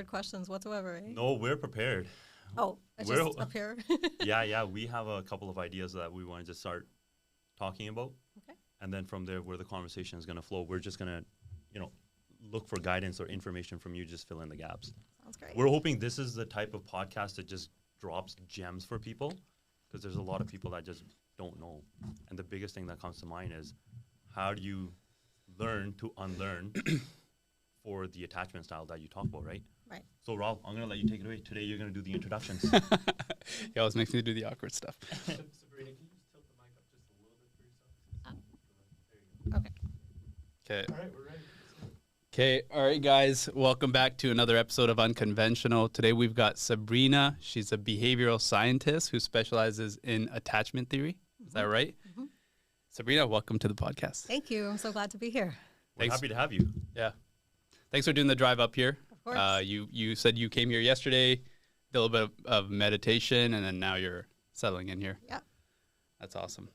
prepared questions whatsoever, eh? No, we're prepared. Oh, I just up here. Yeah. We have a couple of ideas that we want to just start talking about. Okay. And then from there, where the conversation is going to flow, we're just going to, look for guidance or information from you. Just fill in the gaps. Sounds great. We're hoping this is the type of podcast that just drops gems for people, because there's a lot of people that just don't know. And the biggest thing that comes to mind is, how do you learn to unlearn for the attachment style that you talk about, right? Right. So, Rahul, I'm going to let you take it away. Today, you're going to do the introductions. It always makes me do the awkward stuff. Sabrina, can you just tilt the mic up just a little bit for yourself? There you go. Okay. Okay. All right, we're ready. Okay. All right, guys. Welcome back to another episode of Unconventional. Today, we've got Sabrina. She's a behavioral scientist who specializes in attachment theory. Is that right? Mm-hmm. Sabrina, welcome to the podcast. Thank you. I'm so glad to be here. We're Thanks. happy to have you. Yeah. Thanks for doing the drive up here. Of course. You said you came here yesterday, did a little bit of meditation, and then now you're settling in here. Yeah. That's awesome.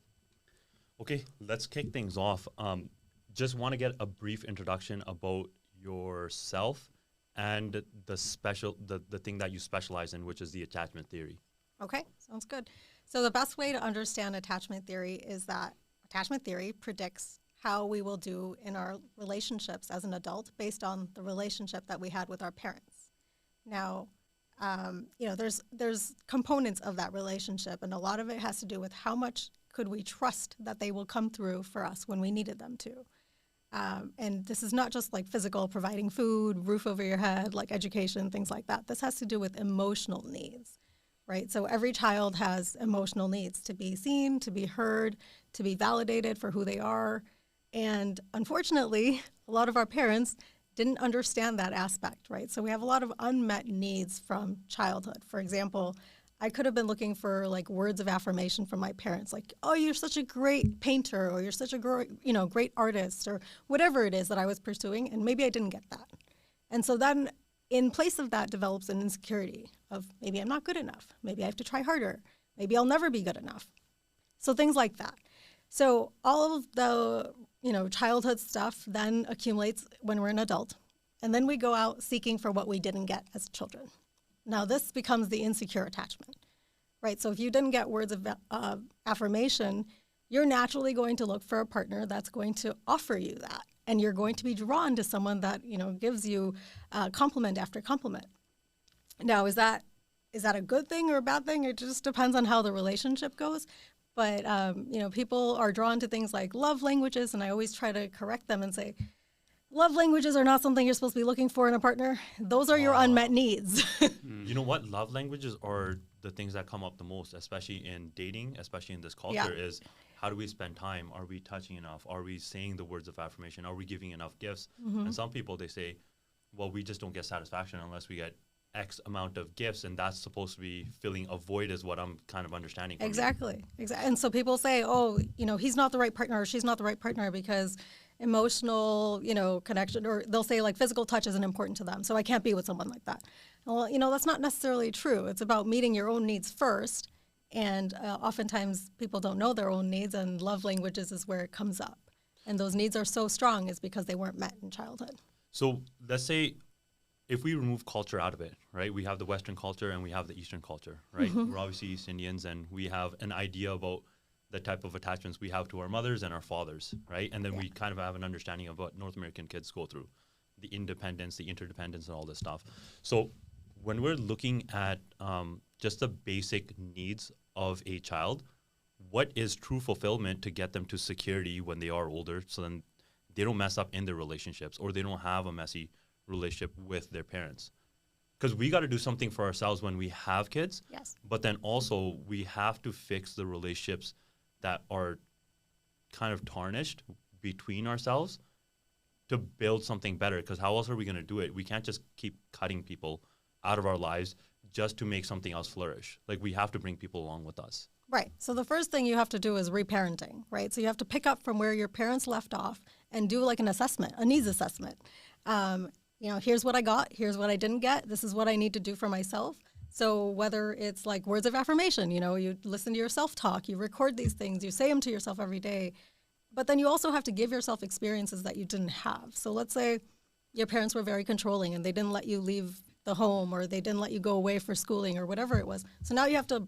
Okay, let's kick things off. Just want to get a brief introduction about yourself and the thing that you specialize in, which is the attachment theory. Okay, sounds good. So the best way to understand attachment theory is that attachment theory predicts how we will do in our relationships as an adult based on the relationship that we had with our parents. Now, there's components of that relationship, and a lot of it has to do with how much could we trust that they will come through for us when we needed them to. And this is not just like physical, providing food, roof over your head, like education, things like that. This has to do with emotional needs, right? So every child has emotional needs: to be seen, to be heard, to be validated for who they are. And unfortunately, a lot of our parents didn't understand that aspect, right? So we have a lot of unmet needs from childhood. For example, I could have been looking for like words of affirmation from my parents, like, "Oh, you're such a great painter," or "You're such a great artist," or whatever it is that I was pursuing, and maybe I didn't get that. And so then in place of that develops an insecurity of, maybe I'm not good enough, maybe I have to try harder, maybe I'll never be good enough. So things like that. So all of the childhood stuff then accumulates when we're an adult, and then we go out seeking for what we didn't get as children. Now, this becomes the insecure attachment, right? So if you didn't get words of affirmation, you're naturally going to look for a partner that's going to offer you that. And you're going to be drawn to someone that, gives you compliment after compliment. Now, is that a good thing or a bad thing? It just depends on how the relationship goes. But, people are drawn to things like love languages, and I always try to correct them and say, love languages are not something you're supposed to be looking for in a partner. Those are your unmet needs. You know what? Love languages are the things that come up the most, especially in dating, especially in this culture, is how do we spend time? Are we touching enough? Are we saying the words of affirmation? Are we giving enough gifts? Mm-hmm. And some people, they say, well, we just don't get satisfaction unless we get X amount of gifts, and that's supposed to be filling a void, is what I'm kind of understanding. Exactly. And so people say, oh, he's not the right partner, or she's not the right partner because emotional, connection, or they'll say like physical touch isn't important to them, so I can't be with someone like that. Well, that's not necessarily true. It's about meeting your own needs first, and oftentimes people don't know their own needs, and love languages is where it comes up. And those needs are so strong is because they weren't met in childhood. So let's say if we remove culture out of it, right? We have the Western culture and we have the Eastern culture, right? Mm-hmm. We're obviously East Indians, and we have an idea about the type of attachments we have to our mothers and our fathers, right? And then we kind of have an understanding of what North American kids go through, the independence, the interdependence, and all this stuff. So when we're looking at just the basic needs of a child, what is true fulfillment to get them to security when they are older, so then they don't mess up in their relationships, or they don't have a messy relationship with their parents? Because we got to do something for ourselves when we have kids. Yes. But then also we have to fix the relationships that are kind of tarnished between ourselves to build something better. Because how else are we going to do it? We can't just keep cutting people out of our lives just to make something else flourish. Like, we have to bring people along with us. Right. So the first thing you have to do is reparenting, right? So you have to pick up from where your parents left off and do like an assessment, a needs assessment. Here's what I got, here's what I didn't get, this is what I need to do for myself. So whether it's like words of affirmation, you listen to your self-talk, you record these things, you say them to yourself every day, but then you also have to give yourself experiences that you didn't have. So let's say your parents were very controlling and they didn't let you leave the home, or they didn't let you go away for schooling or whatever it was. So now you have to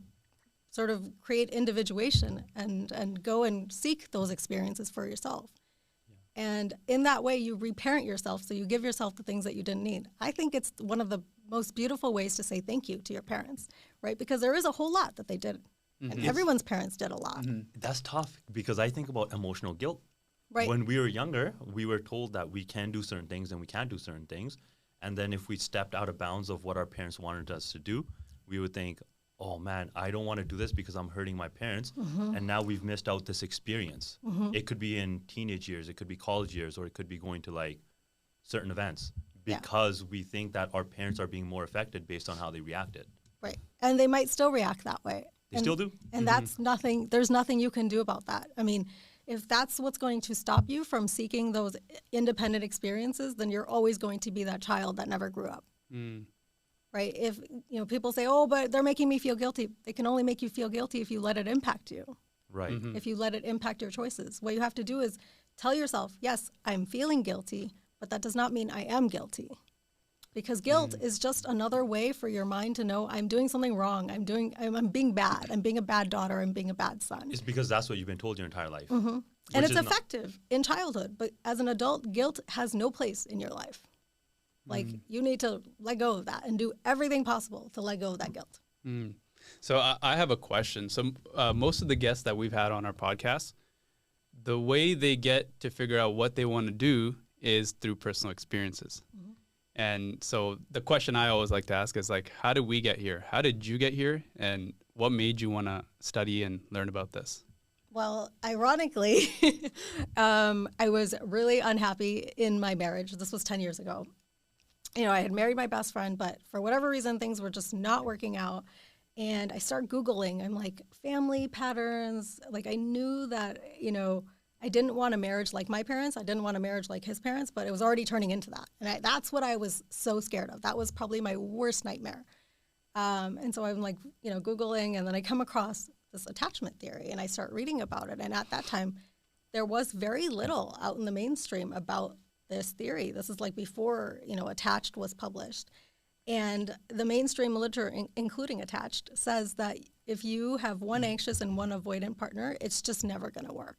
sort of create individuation and go and seek those experiences for yourself. And in that way, you reparent yourself, so you give yourself the things that you didn't need. I think it's one of the most beautiful ways to say thank you to your parents, right? Because there is a whole lot that they did, and everyone's parents did a lot. That's tough because I think about emotional guilt. Right. When we were younger, we were told that we can do certain things and we can't do certain things. And then if we stepped out of bounds of what our parents wanted us to do, we would think, oh man, I don't want to do this because I'm hurting my parents. And now we've missed out this experience. It could be in teenage years, it could be college years, or it could be going to like certain events because we think that our parents are being more affected based on how they reacted. Right. And they might still react that way. They still do. And that's nothing, there's nothing you can do about that. I mean, if that's what's going to stop you from seeking those independent experiences, then you're always going to be that child that never grew up. Right? If people say, oh, but they're making me feel guilty. They can only make you feel guilty if you let it impact you. Right. If you let it impact your choices. What you have to do is tell yourself, yes, I'm feeling guilty, but that does not mean I am guilty. Because guilt is just another way for your mind to know I'm doing something wrong. I'm being bad. I'm being a bad daughter. I'm being a bad son. It's because that's what you've been told your entire life. And it's effective in childhood, but as an adult, guilt has no place in your life. Like you need to let go of that and do everything possible to let go of that guilt. So I have a question. So most of the guests that we've had on our podcast, the way they get to figure out what they want to do is through personal experiences. And so the question I always like to ask is like, how did we get here? How did you get here? And what made you want to study and learn about this? Well, ironically, I was really unhappy in my marriage. This was 10 years ago. I had married my best friend, but for whatever reason, things were just not working out. And I started Googling. I'm like, family patterns. Like I knew that, I didn't want a marriage like my parents. I didn't want a marriage like his parents, but it was already turning into that. And that's what I was so scared of. That was probably my worst nightmare. And so I'm like, Googling, and then I come across this attachment theory and I start reading about it. And at that time, there was very little out in the mainstream about this theory. This is like before, Attached was published. And the mainstream literature, including Attached, says that if you have one anxious and one avoidant partner, it's just never going to work.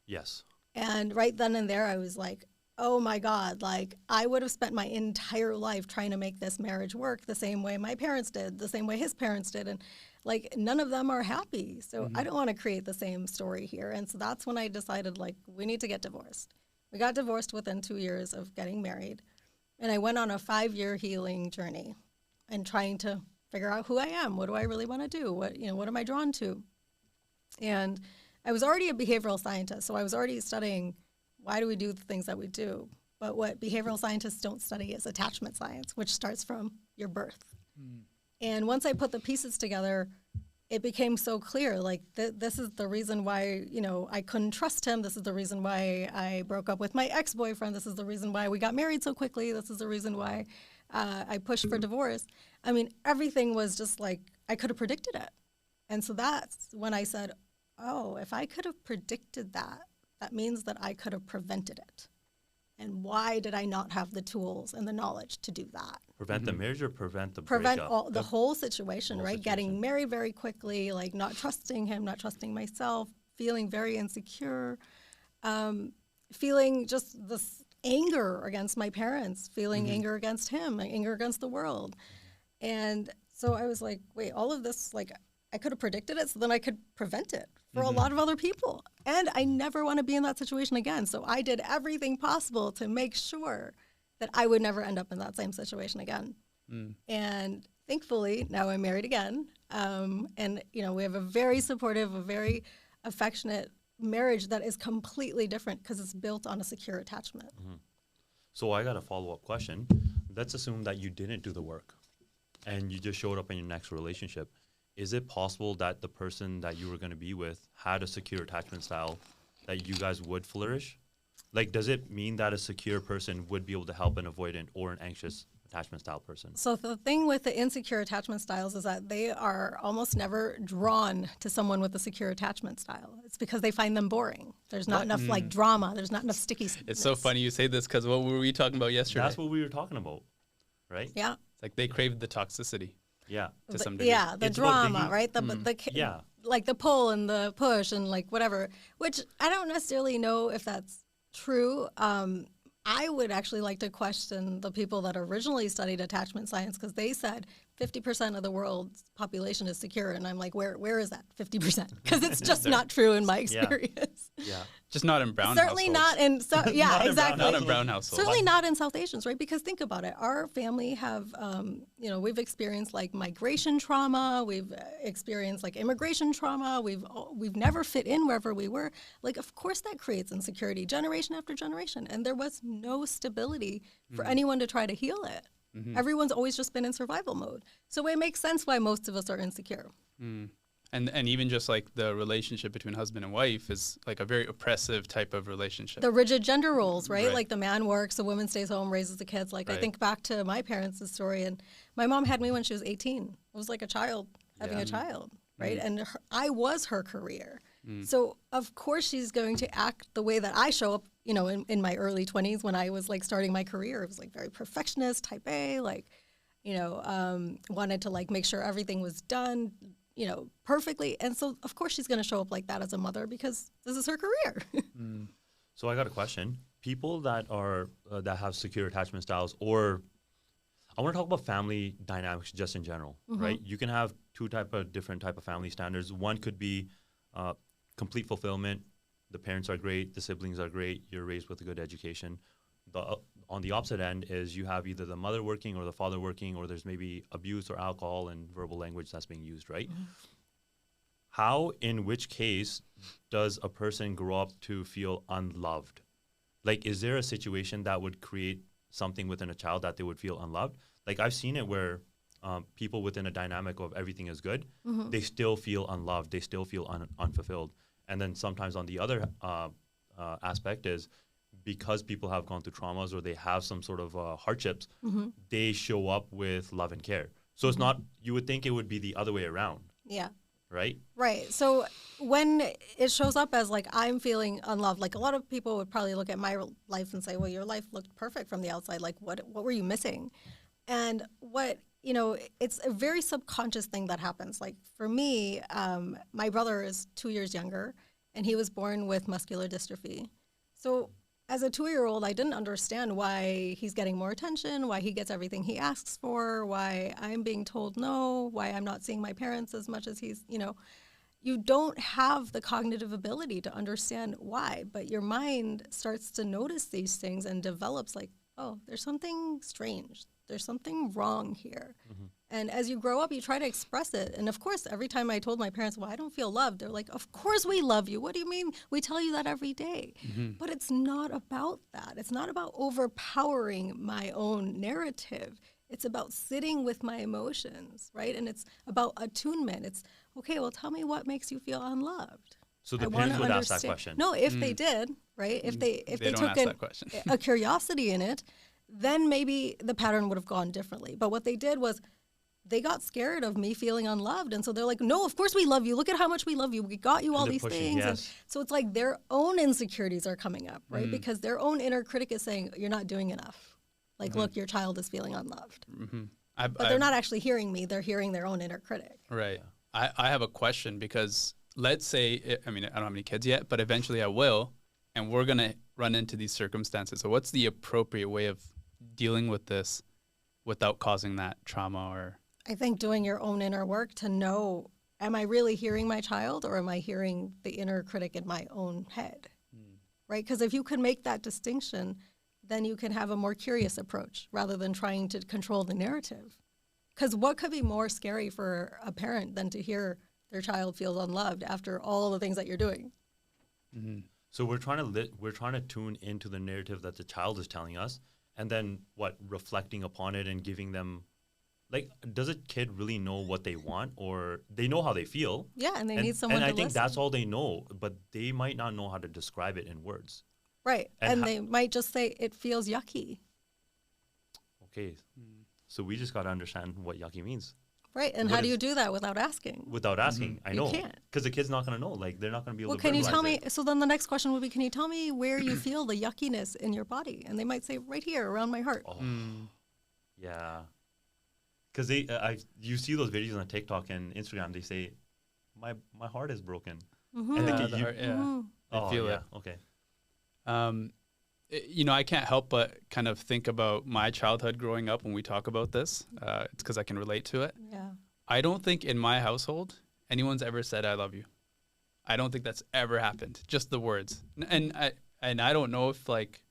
Yes. And right then and there, I was like, oh my God, like I would have spent my entire life trying to make this marriage work the same way my parents did, the same way his parents did. And like none of them are happy. So I don't want to create the same story here. And so that's when I decided like we need to get divorced. We got divorced within 2 years of getting married. And I went on a 5-year healing journey and trying to figure out who I am. What do I really want to do? What am I drawn to? And I was already a behavioral scientist, so I was already studying why do we do the things that we do. But what behavioral scientists don't study is attachment science, which starts from your birth. And once I put the pieces together, it became so clear, like this is the reason why, I couldn't trust him. This is the reason why I broke up with my ex-boyfriend. This is the reason why we got married so quickly. This is the reason why I pushed for divorce. I mean, everything was just like, I could have predicted it. And so that's when I said, oh, if I could have predicted that, that means that I could have prevented it. And why did I not have the tools and the knowledge to do that? Prevent the marriage or prevent the Prevent breakup? the whole situation, whole right? situation. Getting married very quickly, like not trusting him, not trusting myself, feeling very insecure, feeling just this anger against my parents, feeling anger against him, anger against the world. And so I was like, wait, all of this, like I could have predicted it, so then I could prevent it for a lot of other people. And I never want to be in that situation again. So I did everything possible to make sure that I would never end up in that same situation again. And thankfully, now I'm married again. And, we have a very supportive, a very affectionate marriage that is completely different because it's built on a secure attachment. So I got a follow-up question. Let's assume that you didn't do the work and you just showed up in your next relationship. Is it possible that the person that you were going to be with had a secure attachment style that you guys would flourish? Like, does it mean that a secure person would be able to help an avoidant or an anxious attachment style person? So the thing with the insecure attachment styles is that they are almost never drawn to someone with a secure attachment style. It's because they find them boring. There's not enough like drama. There's not enough stickiness. It's so funny you say this because what were we talking about yesterday? That's what we were talking about, right? Yeah. It's Like they crave the toxicity Yeah. to some degree. Yeah, the It's about drama, digging- right? Yeah. Like the pull and the push and like whatever, which I don't necessarily know if that's true. I would actually like to question the people that originally studied attachment science because they said 50% of the world's population is secure. And I'm like, where is that 50%? Because it's just not true in my experience. Yeah. Just not in brown Certainly households. not in, yeah, Not in brown exactly. Not in brown households. Certainly not in South Asians, right? Because think about it. Our family have, we've experienced like migration trauma. We've experienced like immigration trauma. We've never fit in wherever we were. Like, of course, that creates insecurity generation after generation. And there was no stability for anyone to try to heal it. Everyone's always just been in survival mode. So it makes sense why most of us are insecure. And even just like the relationship between husband and wife is like a very oppressive type of relationship. The rigid gender roles, right? Right. Like the man works, the woman stays home, raises the kids. Like I Right. think back to my parents' story, and my mom had me when she was 18. It was like a child having a child, right? And I was her career. So of course she's going to act the way that I show up, in my early 20s when I was like starting my career. It was like very perfectionist, type A, like, wanted to like make sure everything was done, perfectly. And so of course she's going to show up like that as a mother because this is her career. So I got a question. People that are that have secure attachment styles, or I want to talk about family dynamics just in general, right? You can have different type of family standards. One could be complete fulfillment. The parents are great. The siblings are great. You're raised with a good education. On the opposite end is you have either the mother working or the father working, or there's maybe abuse or alcohol and verbal language that's being used, right? How, in which case, does a person grow up to feel unloved? Like, is there a situation that would create something within a child that they would feel unloved? Like, I've seen it where people within a dynamic of everything is good, they still feel unloved, they still feel unfulfilled. And then sometimes on the other aspect is because people have gone through traumas or they have some sort of hardships, they show up with love and care. So it's not, you would think it would be the other way around, Yeah. right? Right. So when it shows up as like I'm feeling unloved, like a lot of people would probably look at my life and say, well, your life looked perfect from the outside. Like what were you missing? And it's a very subconscious thing that happens. Like for me, my brother is 2 years younger and he was born with muscular dystrophy. So as a 2-year-old, I didn't understand why he's getting more attention, why he gets everything he asks for, why I'm being told no, why I'm not seeing my parents as much as he's, you don't have the cognitive ability to understand why, but your mind starts to notice these things and develops like, oh, there's something strange. There's something wrong here. And as you grow up, you try to express it. And of course, every time I told my parents, well, I don't feel loved, they're like, of course we love you. What do you mean? We tell you that every day. But it's not about that. It's not about overpowering my own narrative. It's about sitting with my emotions, right? And it's about attunement. It's, okay, well, tell me what makes you feel unloved. So the I parents wanna would ask that understand. question. No, if they did, right? If they They don't took ask that question. a curiosity in it, then maybe the pattern would have gone differently. But what they did was they got scared of me feeling unloved. And so they're like, no, of course we love you. Look at how much we love you. We got you all they're these pushing, things. And yes. so it's like their own insecurities are coming up, right? Because their own inner critic is saying, you're not doing enough. Like, look, your child is feeling unloved. But they're not actually hearing me. They're hearing their own inner critic. Right. I have a question because let's say, I don't have any kids yet, but eventually I will, and we're going to run into these circumstances. So what's the appropriate way of dealing with this without causing that trauma? Or I think doing your own inner work to know, am I really hearing my child or am I hearing the inner critic in my own head? Right? Because if you can make that distinction, then you can have a more curious approach rather than trying to control the narrative. Because what could be more scary for a parent than to hear their child feels unloved after all the things that you're doing? So we're trying to tune into the narrative that the child is telling us, and then reflecting upon it and giving them, like, does a kid really know what they want, or they know how they feel? Yeah, and they need someone and to I think listen. that's all they know, but they might not know how to describe it in words. Right, And and they might just say, it feels yucky. Okay, so we just got to understand what yucky means. Right, and What how do is- you do that without asking? Without asking, I You know. can't. Because the kid's not going to know. Like, they're not going to be able Well, to can you verbalize tell me, it. so then the next question would be, can you tell me where you feel the yuckiness in your body? And they might say, right here, around my heart. Oh, yeah. Because you see those videos on TikTok and Instagram. They say, my heart is broken. Mm-hmm. And they Yeah, get the you. heart, yeah. Mm-hmm. I feel it. Okay. I can't help but kind of think about my childhood growing up when we talk about this. It's because I can relate to it. Yeah. I don't think in my household anyone's ever said "I love you." I don't think that's ever happened. Just the words, and I don't know if like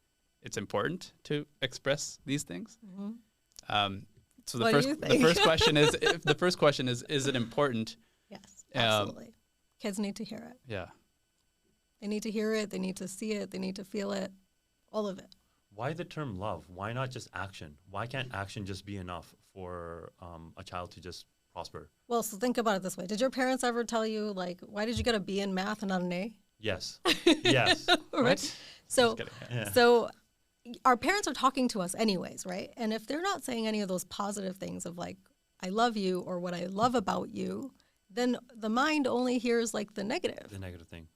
it's important to express these things. Mm-hmm. So What do you the think? first question is it important? Yes, absolutely. Kids need to hear it. Yeah. They need to hear it. They need to see it. They need to feel it. All of it. Why the term love? Why not just action? Why can't action just be enough for a child to just prosper? Well, so think about it this way. Did your parents ever tell you, like, why did you get a B in math and not an A? Yes. Yes. Right? So, Just Yeah. so our parents are talking to us anyways, right? And if they're not saying any of those positive things of like, I love you or what I love about you, then the mind only hears like the negative. The negative thing.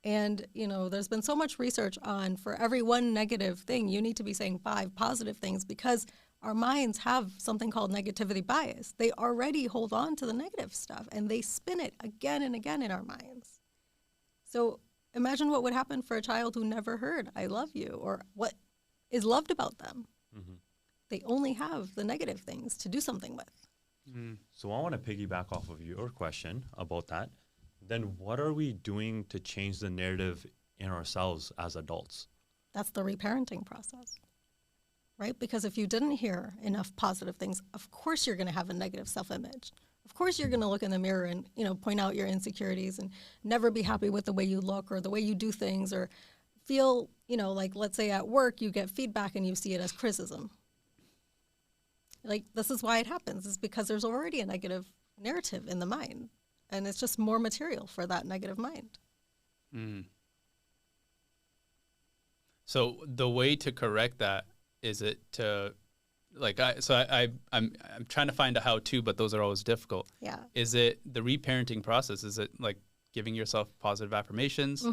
And, there's been so much research on for every one negative thing, you need to be saying 5 positive things because our minds have something called negativity bias. They already hold on to the negative stuff and they spin it again and again in our minds. So imagine what would happen for a child who never heard, I love you, or what is loved about them. Mm-hmm. They only have the negative things to do something with. So I want to piggyback off of your question about that. Then what are we doing to change the narrative in ourselves as adults? That's the reparenting process, right? Because if you didn't hear enough positive things, of course you're going to have a negative self-image. Of course you're going to look in the mirror and, point out your insecurities and never be happy with the way you look or the way you do things or feel, like let's say at work you get feedback and you see it as criticism. Like this is why it happens, is because there's already a negative narrative in the mind. And it's just more material for that negative mind. Mm. So the way to correct that, is it to, I'm trying to find a how-to, but those are always difficult. Yeah. Is it the reparenting process? Is it like giving yourself positive affirmations,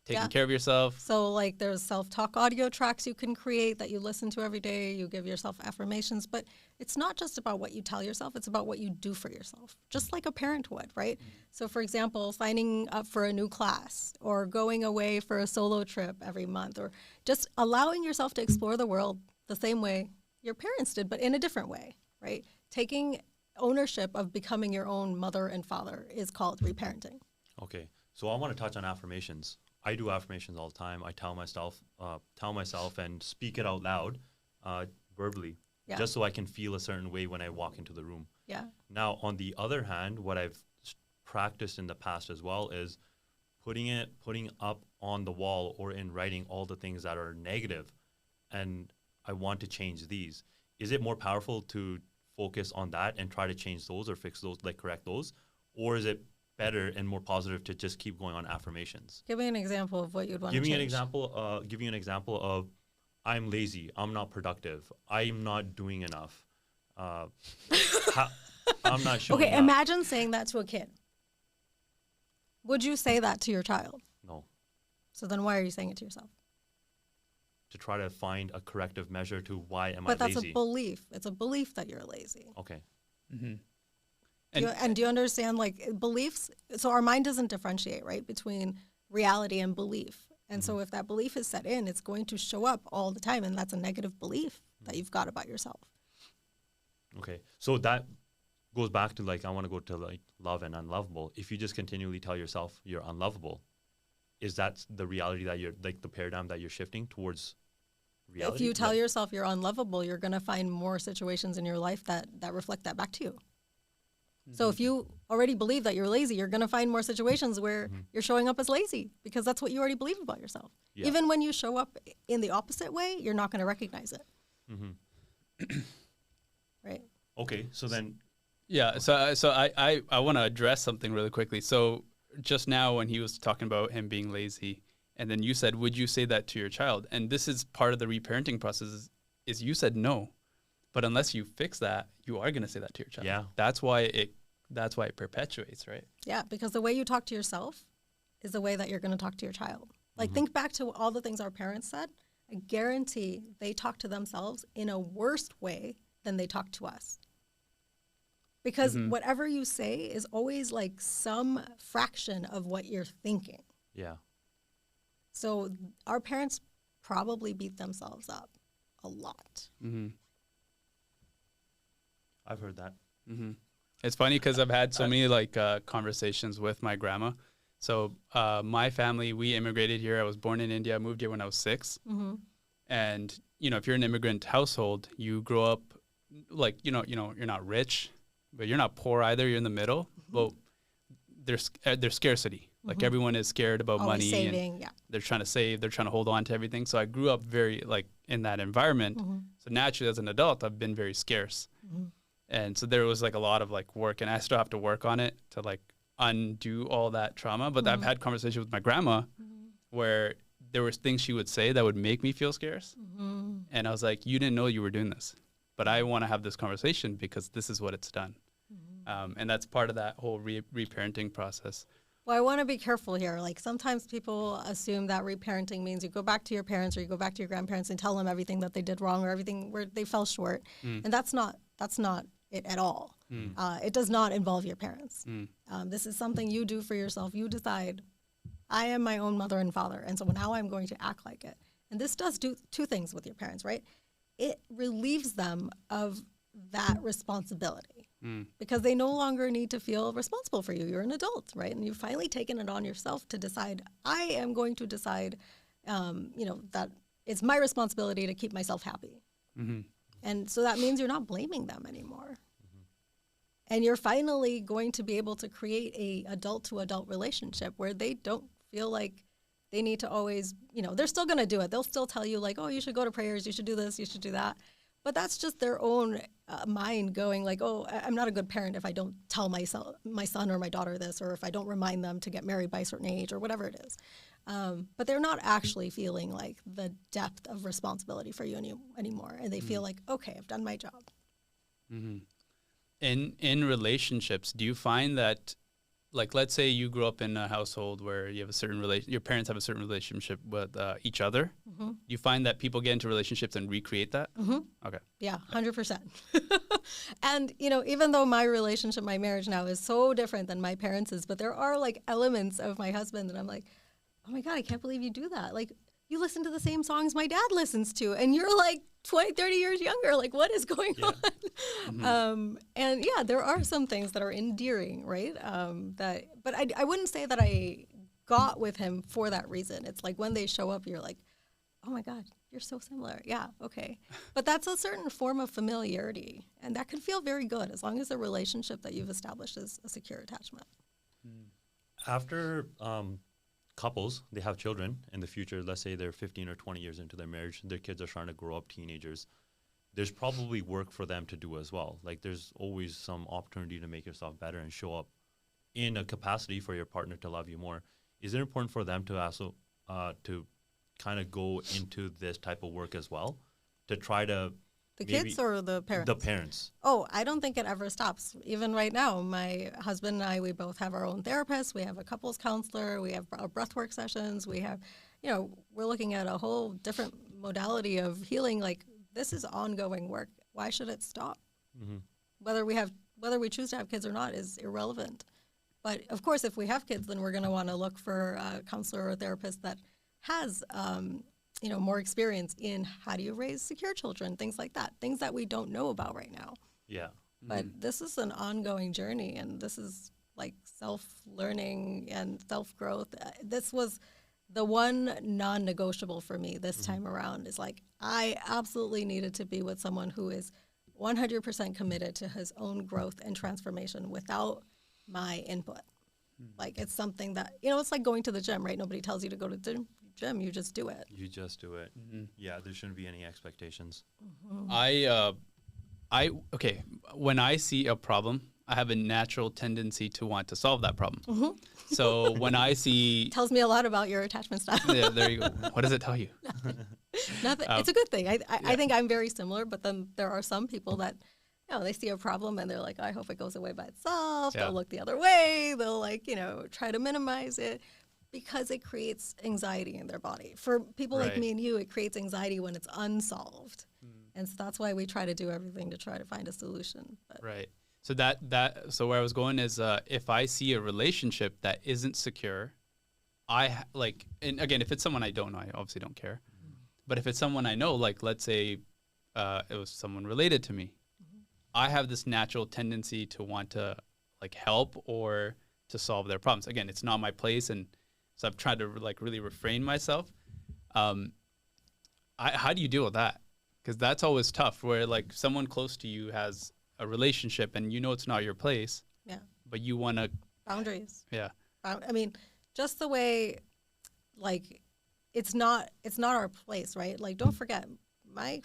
taking care of yourself? So like there's self-talk audio tracks you can create that you listen to every day. You give yourself affirmations, but it's not just about what you tell yourself. It's about what you do for yourself, just like a parent would, right? So for example, signing up for a new class or going away for a solo trip every month or just allowing yourself to explore the world the same way your parents did, but in a different way, right? Taking ownership of becoming your own mother and father is called reparenting. Okay. So I want to touch on affirmations. I do affirmations all the time. I tell myself and speak it out loud, verbally, just so I can feel a certain way when I walk into the room. Yeah. Now, on the other hand, what I've practiced in the past as well is putting up on the wall or in writing all the things that are negative, and I want to change these. Is it more powerful to focus on that and try to change those or fix those, like correct those, or is it better and more positive to just keep going on affirmations? Give me an example of what you'd want to change. Give you an example of I'm lazy, I'm not productive, I'm not doing enough. I'm not showing Okay, up. imagine saying that to a kid. Would you say that to your child? No. So then why are you saying it to yourself? To try to find a corrective measure to why am But I that's lazy. a belief. It's a belief that you're lazy. Okay. Do you understand, like, beliefs? So our mind doesn't differentiate, right, between reality and belief. And so if that belief is set in, it's going to show up all the time, and that's a negative belief that you've got about yourself. Okay. So that goes back to, like, I want to go to, like, love and unlovable. If you just continually tell yourself you're unlovable, is that the reality that you're, like, the paradigm that you're shifting towards reality? If you tell yourself you're unlovable, you're going to find more situations in your life that reflect that back to you. So if you already believe that you're lazy, you're going to find more situations where you're showing up as lazy because that's what you already believe about yourself. Yeah. Even when you show up in the opposite way, you're not going to recognize it. Right? Okay. So then... Yeah, so I want to address something really quickly. So just now when he was talking about him being lazy, and then you said, would you say that to your child? And this is part of the reparenting process is you said no. But unless you fix that, you are going to say that to your child. Yeah. That's why it perpetuates, right? Yeah, because the way you talk to yourself is the way that you're going to talk to your child. Like, think back to all the things our parents said. I guarantee they talk to themselves in a worse way than they talk to us. because whatever you say is always like some fraction of what you're thinking. Yeah. So our parents probably beat themselves up a lot. I've heard that. It's funny because I've had so many like conversations with my grandma. So my family, we immigrated here. I was born in India. I moved here when I was 6. And you know, if you're an immigrant household, you grow up like you're not rich, but you're not poor either. You're in the middle. Well, there's scarcity. Like everyone is scared about Always money. saving, And they're trying to save. They're trying to hold on to everything. So I grew up very like in that environment. So naturally, as an adult, I've been very scarce. And so there was like a lot of like work, and I still have to work on it to like undo all that trauma. But I've had conversations with my grandma where there was things she would say that would make me feel scarce. And I was like, you didn't know you were doing this, but I want to have this conversation because this is what it's done. And that's part of that whole reparenting process. Well, I want to be careful here. Like sometimes people assume that reparenting means you go back to your parents or you go back to your grandparents and tell them everything that they did wrong or everything where they fell short. And that's not it at all. It does not involve your parents. This is something you do for yourself. You decide, I am my own mother and father, and so now I'm going to act like it. And this does do two things with your parents, right? It relieves them of that responsibility because they no longer need to feel responsible for you. You're an adult, right? And you've finally taken it on yourself to decide, I am going to decide, that it's my responsibility to keep myself happy. And so that means you're not blaming them anymore. And you're finally going to be able to create a adult-to-adult relationship where they don't feel like they need to always, they're still going to do it. They'll still tell you like, oh, you should go to prayers, you should do this, you should do that. But that's just their own mind going like, oh, I'm not a good parent if I don't tell my son or my daughter this, or if I don't remind them to get married by a certain age or whatever it is. But they're not actually feeling like the depth of responsibility for you anymore. And they feel like, okay, I've done my job. In relationships, do you find that, like, let's say you grew up in a household where you have a certain your parents have a certain relationship with each other. Do you find that people get into relationships and recreate that? Okay. Yeah, 100%. And, even though my relationship, my marriage now is so different than my parents', but there are like elements of my husband that I'm like, oh my God, I can't believe you do that. Like, you listen to the same songs my dad listens to, and you're like 20, 30 years younger. Like, what is going on? And yeah, there are some things that are endearing, right? But I wouldn't say that I got with him for that reason. It's like when they show up, you're like, oh my God, you're so similar. Yeah, okay. But that's a certain form of familiarity, and that can feel very good as long as the relationship that you've established is a secure attachment. After couples, they have children in the future, let's say they're 15 or 20 years into their marriage, their kids are starting to grow up, teenagers, there's probably work for them to do as well. Like there's always some opportunity to make yourself better and show up in a capacity for your partner to love you more. Is it important for them to also to kind of go into this type of work as well, to try to The kids or the parents? The parents. Oh, I don't think it ever stops. Even right now, my husband and I, we both have our own therapist. We have a couples counselor. We have our breathwork sessions. We have, we're looking at a whole different modality of healing. Like, this is ongoing work. Why should it stop? Whether we choose to have kids or not is irrelevant. But of course, if we have kids, then we're going to want to look for a counselor or a therapist that has more experience in how do you raise secure children, things like that, things that we don't know about right now. Yeah. But this is an ongoing journey, and this is like self-learning and self-growth. This was the one non-negotiable for me this time around, is like I absolutely needed to be with someone who is 100% committed to his own growth and transformation without my input. Like, it's something that, it's like going to the gym, right? Nobody tells you to go to the gym. You just do it. You just do it. Yeah, there shouldn't be any expectations. Okay, when I see a problem, I have a natural tendency to want to solve that problem. So when I see... Tells me a lot about your attachment style. Yeah, there you go. What does it tell you? Nothing. It's a good thing. I think I'm very similar, but then there are some people that, they see a problem and they're like, I hope it goes away by itself. Yeah. They'll look the other way. They'll try to minimize it because it creates anxiety in their body. For people like me and you, it creates anxiety when it's unsolved. And so that's why we try to do everything to try to find a solution. But. Right. So so where I was going is if I see a relationship that isn't secure, and again, if it's someone I don't know, I obviously don't care. But if it's someone I know, like let's say it was someone related to me, I have this natural tendency to want to like help or to solve their problems. Again, it's not my place, and so I've tried to like really refrain myself. How do you deal with that? Because that's always tough. Where like someone close to you has a relationship, and you know it's not your place. Yeah. But you want to Boundaries. Yeah. I mean, just the way, like, it's not our place, right? Like, don't forget, my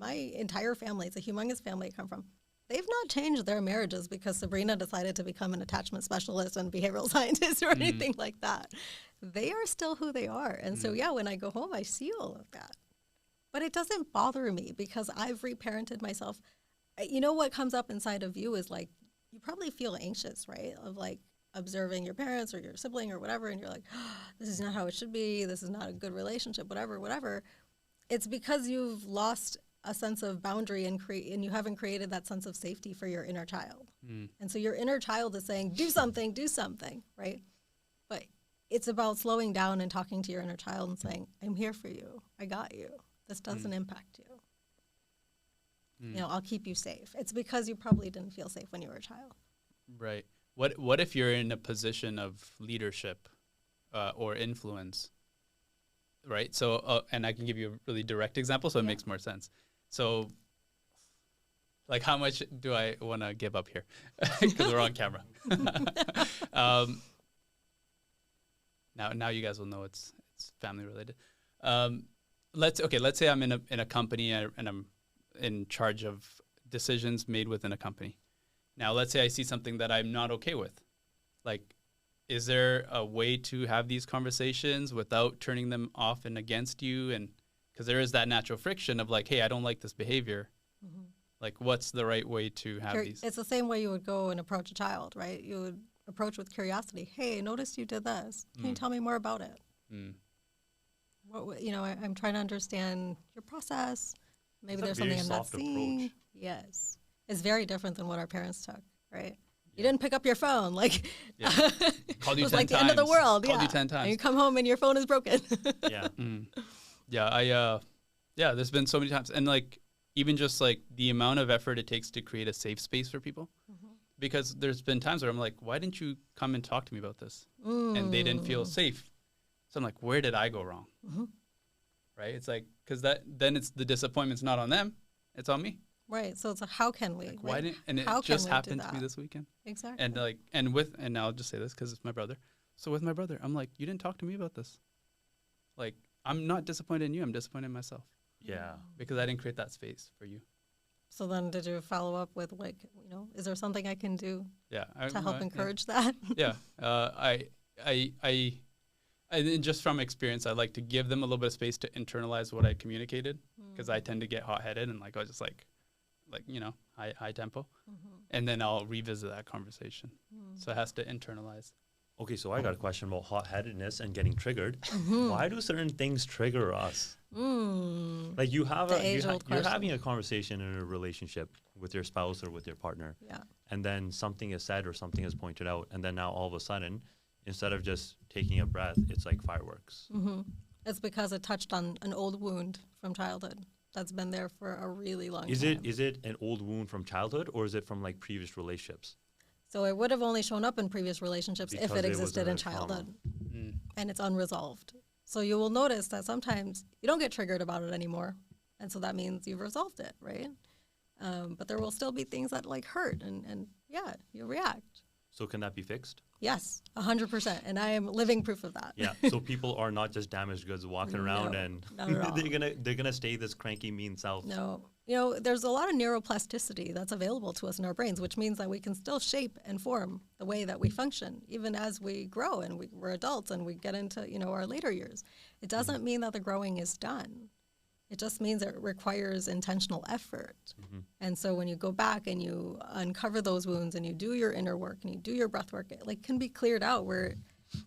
entire family, it's a humongous family I come from. They've not changed their marriages because Sabrina decided to become an attachment specialist and behavioral scientist or anything like that. They are still who they are. And so, yeah, when I go home, I see all of that. But it doesn't bother me because I've reparented myself. You know what comes up inside of you is like, you probably feel anxious, right? Of like observing your parents or your sibling or whatever. And you're like, oh, this is not how it should be. This is not a good relationship, whatever. It's because you've lost a sense of boundary and you haven't created that sense of safety for your inner child. And so your inner child is saying, do something, right? But it's about slowing down and talking to your inner child and saying, I'm here for you. I got you. This doesn't impact you. You know, I'll keep you safe. It's because you probably didn't feel safe when you were a child. Right. What if you're in a position of leadership or influence, right? So, and I can give you a really direct example, so it makes more sense. So, like, how much do I want to give up here? Because we're on camera. Now you guys will know it's family related. Let's say I'm in a company and I'm in charge of decisions made within a company. Now, let's say I see something that I'm not okay with. Like, is there a way to have these conversations without turning them off and against you? And because there is that natural friction of like, hey, I don't like this behavior. Like, what's the right way to have these? It's the same way you would go and approach a child, right? You would approach with curiosity. Hey, I noticed you did this. Can you tell me more about it? What, you know, I'm trying to understand your process. Maybe there's something I'm not seeing. Approach. Yes. It's very different than what our parents took, right? You didn't pick up your phone. Like, Called you 10 it was like times. the end of the world. Called you 10 times. And you come home and your phone is broken. There's been so many times. And like, even just like the amount of effort it takes to create a safe space for people. Because there's been times where I'm like, why didn't you come and talk to me about this? And they didn't feel safe. So I'm like, where did I go wrong? Right? It's like, because then it's the disappointment's not on them, it's on me. Right. So it's like, how can we? Like, why didn't? And it how just happened to me this weekend. Exactly. And like, and I'll just say this because it's my brother. So with my brother, I'm like, you didn't talk to me about this. Like, I'm not disappointed in you. I'm disappointed in myself. Yeah. Because I didn't create that space for you. So then, did you follow up with like, you know, is there something I can do? To help encourage that. And just from experience, I like to give them a little bit of space to internalize what I communicated, because I tend to get hot-headed and like I was just like you know, high tempo, and then I'll revisit that conversation. So it has to internalize. Okay, so I got a question about hot-headedness and getting triggered. Why do certain things trigger us? Like you're having a conversation in a relationship with your spouse or with your partner, and then something is said or something is pointed out, and then now all of a sudden, instead of just taking a breath, it's like fireworks. It's because it touched on an old wound from childhood that's been there for a really long time. Is it an old wound from childhood, or is it from like previous relationships? So it would have only shown up in previous relationships if it existed in childhood, and it's unresolved. So you will notice that sometimes you don't get triggered about it anymore, and so that means you've resolved it, right? But there will still be things that like hurt, and you react. So can that be fixed? Yes, 100%, and I am living proof of that. Yeah. So people are not just damaged goods walking around, and they're gonna stay this cranky, mean self. No, you know, there's a lot of neuroplasticity that's available to us in our brains, which means that we can still shape and form the way that we function, even as we grow and we're adults and we get into, you know, our later years. It doesn't mean that the growing is done. It just means it requires intentional effort. And so when you go back and you uncover those wounds and you do your inner work and you do your breath work, it like can be cleared out where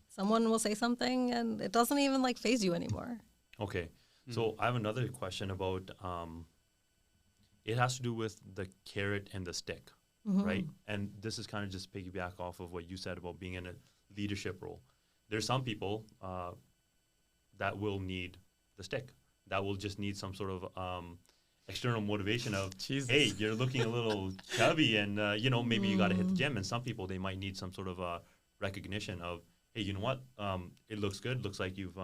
someone will say something and it doesn't even like phase you anymore. Okay. So I have another question about, it has to do with the carrot and the stick. right? And this is kind of just piggyback off of what you said about being in a leadership role. There's some people that will need the stick, that will just need some sort of external motivation of, Jesus. hey, you're looking a little chubby and, maybe you got to hit the gym. And some people, they might need some sort of recognition of, hey, you know what? It looks good. Looks like you've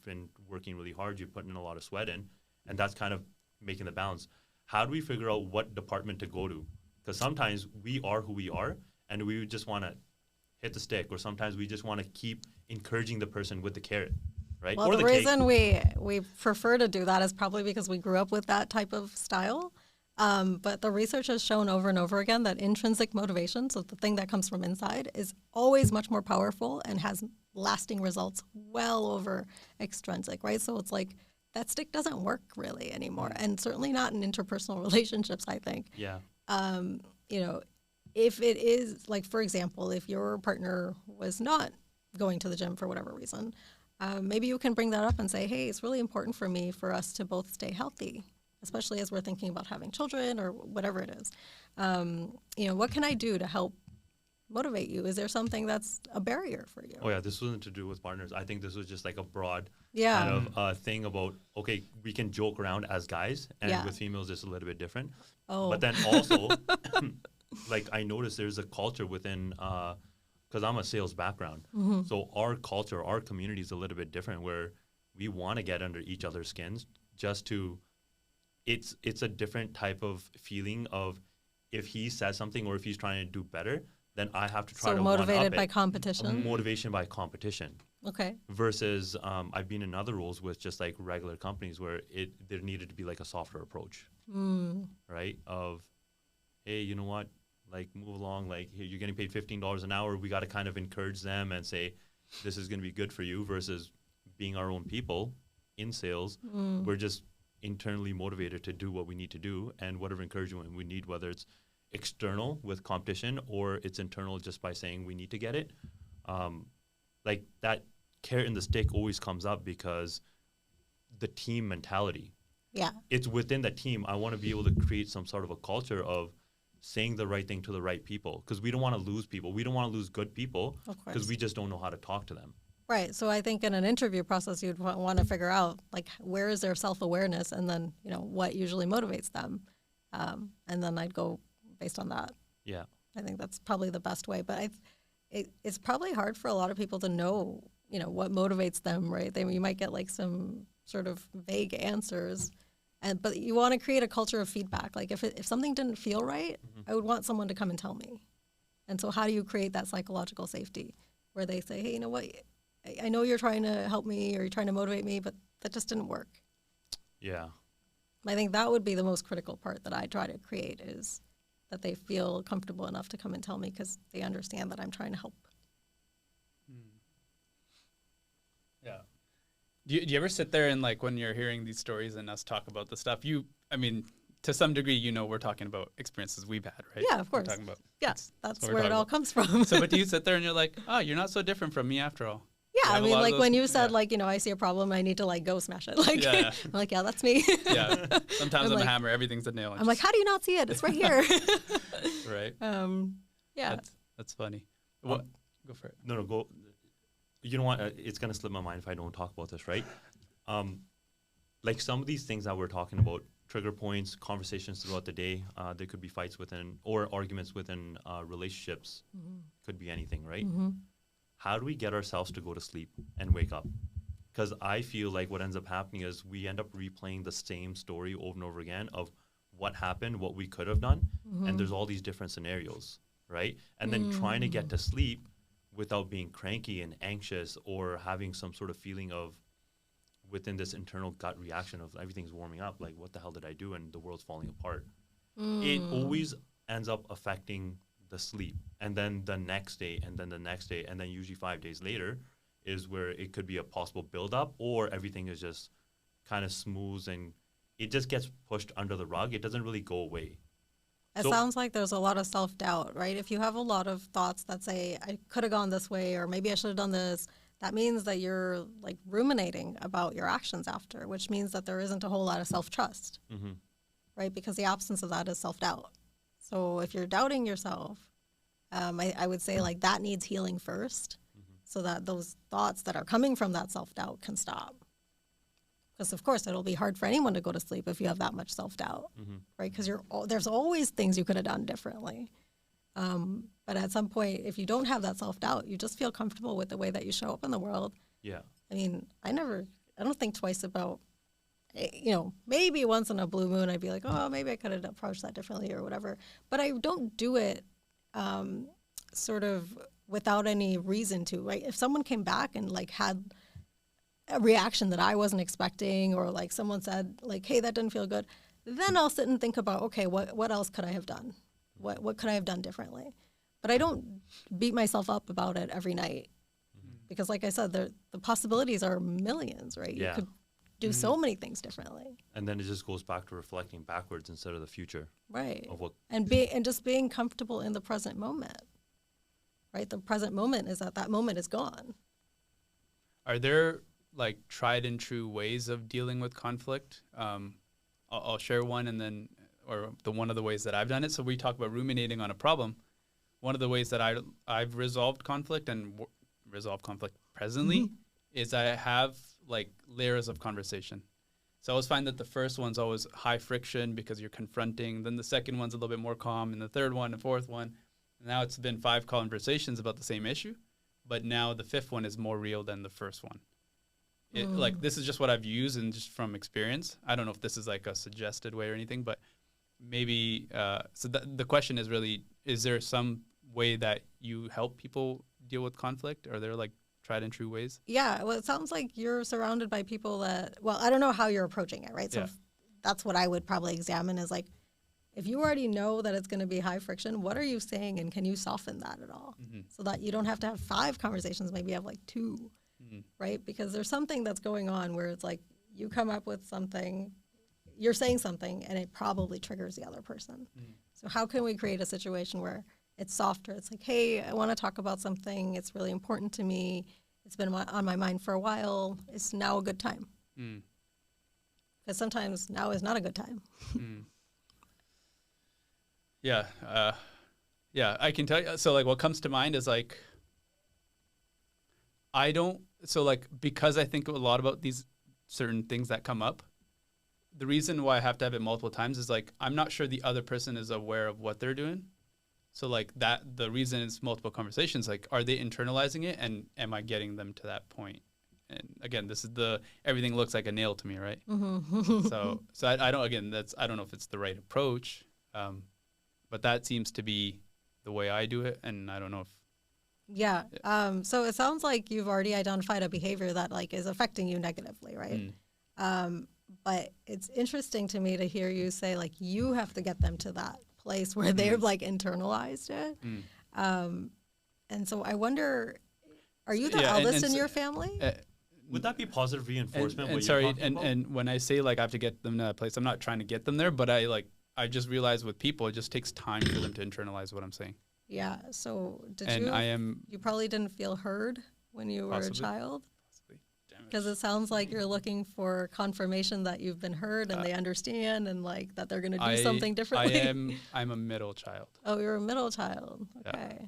been working really hard. You've put in a lot of sweat in. And that's kind of making the balance. How do we figure out what department to go to? Because sometimes we are who we are and we just want to hit the stick, or sometimes we just want to keep encouraging the person with the carrot, right? Well, or the cake. reason we prefer to do that is probably because we grew up with that type of style. But the research has shown over and over again that intrinsic motivation, so the thing that comes from inside, is always much more powerful and has lasting results well over extrinsic, right? So it's like that stick doesn't work really anymore, and certainly not in interpersonal relationships, I think. Yeah. If it is, like, for example, if your partner was not going to the gym for whatever reason, maybe you can bring that up and say, hey, it's really important for me for us to both stay healthy, especially as we're thinking about having children or whatever it is. What can I do to help motivate you? Is there something that's a barrier for you? Oh, yeah, this wasn't to do with partners. I think this was just like a broad Yeah. kind of thing about, okay, we can joke around as guys, and Yeah. with females, it's a little bit different. Oh. But then also, like, I noticed there's a culture within, because I'm a sales background. So our culture, our community is a little bit different, where we want to get under each other's skins just to, it's a different type of feeling of, if he says something or if he's trying to do better, then I have to try So to motivated one-up by it. competition? Motivation by competition. Okay. Versus I've been in other roles with just like regular companies where there needed to be like a softer approach, right? Of, hey, you know what? Like, move along. Like, here, you're getting paid $15 an hour. We got to kind of encourage them and say, this is going to be good for you. Versus being our own people in sales, we're just internally motivated to do what we need to do, and whatever encouragement we need, whether it's external with competition or it's internal just by saying we need to get it. Like, that carrot and the stick always comes up because the team mentality. Yeah. It's within the team. I want to be able to create some sort of a culture of saying the right thing to the right people, because we don't want to lose people. We don't want to lose good people Of course. because we just don't know how to talk to them. Right. So I think in an interview process, you'd want to figure out, like, where is their self-awareness, and then, what usually motivates them. And then I'd go based on that. Yeah. I think that's probably the best way. But it's probably hard for a lot of people to know, what motivates them, right? You might get like some sort of vague answers. But you want to create a culture of feedback. Like, if something didn't feel right, I would want someone to come and tell me. And so how do you create that psychological safety where they say, hey, you know what? I know you're trying to help me or you're trying to motivate me, but that just didn't work. Yeah. I think that would be the most critical part that I try to create, is that they feel comfortable enough to come and tell me because they understand that I'm trying to help. Yeah. Do you ever sit there and, like, when you're hearing these stories and us talk about the stuff, to some degree, we're talking about experiences we've had, right? Yeah, of course. We're talking about, Yes, that's what we're where it talking all about. comes from. So, but do you sit there and you're like, oh, you're not so different from me after all? Yeah, You I have a mean, lot of like those- when you said, yeah. like, I see a problem, I need to, like, go smash it. Like, Yeah, yeah. I'm like, yeah, that's me. Yeah. Sometimes I'm like- a hammer, everything's a nail. I'm like, how do you not see it? It's right here. right. Yeah. That's funny. What? Go for it. No, go. You know what? It's going to slip my mind if I don't talk about this, right? Like, some of these things that we're talking about, trigger points, conversations throughout the day, there could be fights within, or arguments within relationships. Could be anything, right? How do we get ourselves to go to sleep and wake up? Because I feel like what ends up happening is we end up replaying the same story over and over again of what happened, what we could have done, and there's all these different scenarios, right? And then trying to get to sleep without being cranky and anxious or having some sort of feeling of within this internal gut reaction of everything's warming up, like, what the hell did I do? And the world's falling apart. It always ends up affecting the sleep. And then the next day, and then the next day, and then usually 5 days later is where it could be a possible buildup, or everything is just kind of smooth and it just gets pushed under the rug. It doesn't really go away. It So- sounds like there's a lot of self-doubt, right? If you have a lot of thoughts that say, I could have gone this way, or maybe I should have done this, that means that you're, like, ruminating about your actions after, which means that there isn't a whole lot of self-trust, right? Because the absence of that is self-doubt. So if you're doubting yourself, I would say like that needs healing first, so that those thoughts that are coming from that self-doubt can stop. Because of course it'll be hard for anyone to go to sleep if you have that much self-doubt, right? Because there's always things you could have done differently. But at some point, if you don't have that self-doubt, you just feel comfortable with the way that you show up in the world. Yeah. I mean, I don't think twice about, maybe once in a blue moon, I'd be like, oh, maybe I could have approached that differently or whatever. But I don't do it sort of without any reason to, right? If someone came back and like had a reaction that I wasn't expecting, or like someone said like, hey, that didn't feel good, then I'll sit and think about, okay, what else could I have done? What could I have done differently? But I don't beat myself up about it every night, because like I said, the possibilities are millions, right? Yeah. You could do so many things differently. And then it just goes back to reflecting backwards instead of the future. Right. Of what, And just being comfortable in the present moment. Right? The present moment is that moment is gone. Are there like tried and true ways of dealing with conflict? I'll share one, and then, or one of the ways that I've done it. So we talk about ruminating on a problem. One of the ways that I've resolved conflict and resolve conflict presently is I have like layers of conversation. So I always find that the first one's always high friction because you're confronting. Then the second one's a little bit more calm, and the third one, the fourth one. Now it's been 5 conversations about the same issue, but now the 5th one is more real than the first one. Like, this is just what I've used and just from experience. I don't know if this is like a suggested way or anything, but maybe, so the question is really, is there some way that you help people deal with conflict? Are there like tried and true ways? Yeah, well, it sounds like you're surrounded by people that, well, I don't know how you're approaching it, right? So that's what I would probably examine is like, if you already know that it's going to be high friction, what are you saying, and can you soften that at all? So that you don't have to have 5 conversations, maybe have like 2, right? Because there's something that's going on where it's like you come up with something, you're saying something, and it probably triggers the other person. So how can we create a situation where it's softer? It's like, hey, I want to talk about something. It's really important to me. It's been on my mind for a while. It's now a good time. Because sometimes now is not a good time. Yeah, I can tell you. So, like, what comes to mind is, like, because I think a lot about these certain things that come up, the reason why I have to have it multiple times is, like, I'm not sure the other person is aware of what they're doing. So, like, the reason it's multiple conversations, like, are they internalizing it, and am I getting them to that point? And, again, this is everything looks like a nail to me, right? So I don't know if it's the right approach, but that seems to be the way I do it, and I don't know if... Yeah. So it sounds like you've already identified a behavior that like is affecting you negatively, right? But it's interesting to me to hear you say like you have to get them to that place where they've like internalized it. And so I wonder, are you the eldest in your family? would that be positive reinforcement? And when I say like I have to get them to that place, I'm not trying to get them there, but I just realized with people, it just takes time for them to internalize what I'm saying. Yeah. So you probably didn't feel heard when you were a child? Possibly. Because it sounds like you're looking for confirmation that you've been heard and they understand and like that they're going to do something differently. I'm a middle child. Oh, you're a middle child. Okay. Yeah.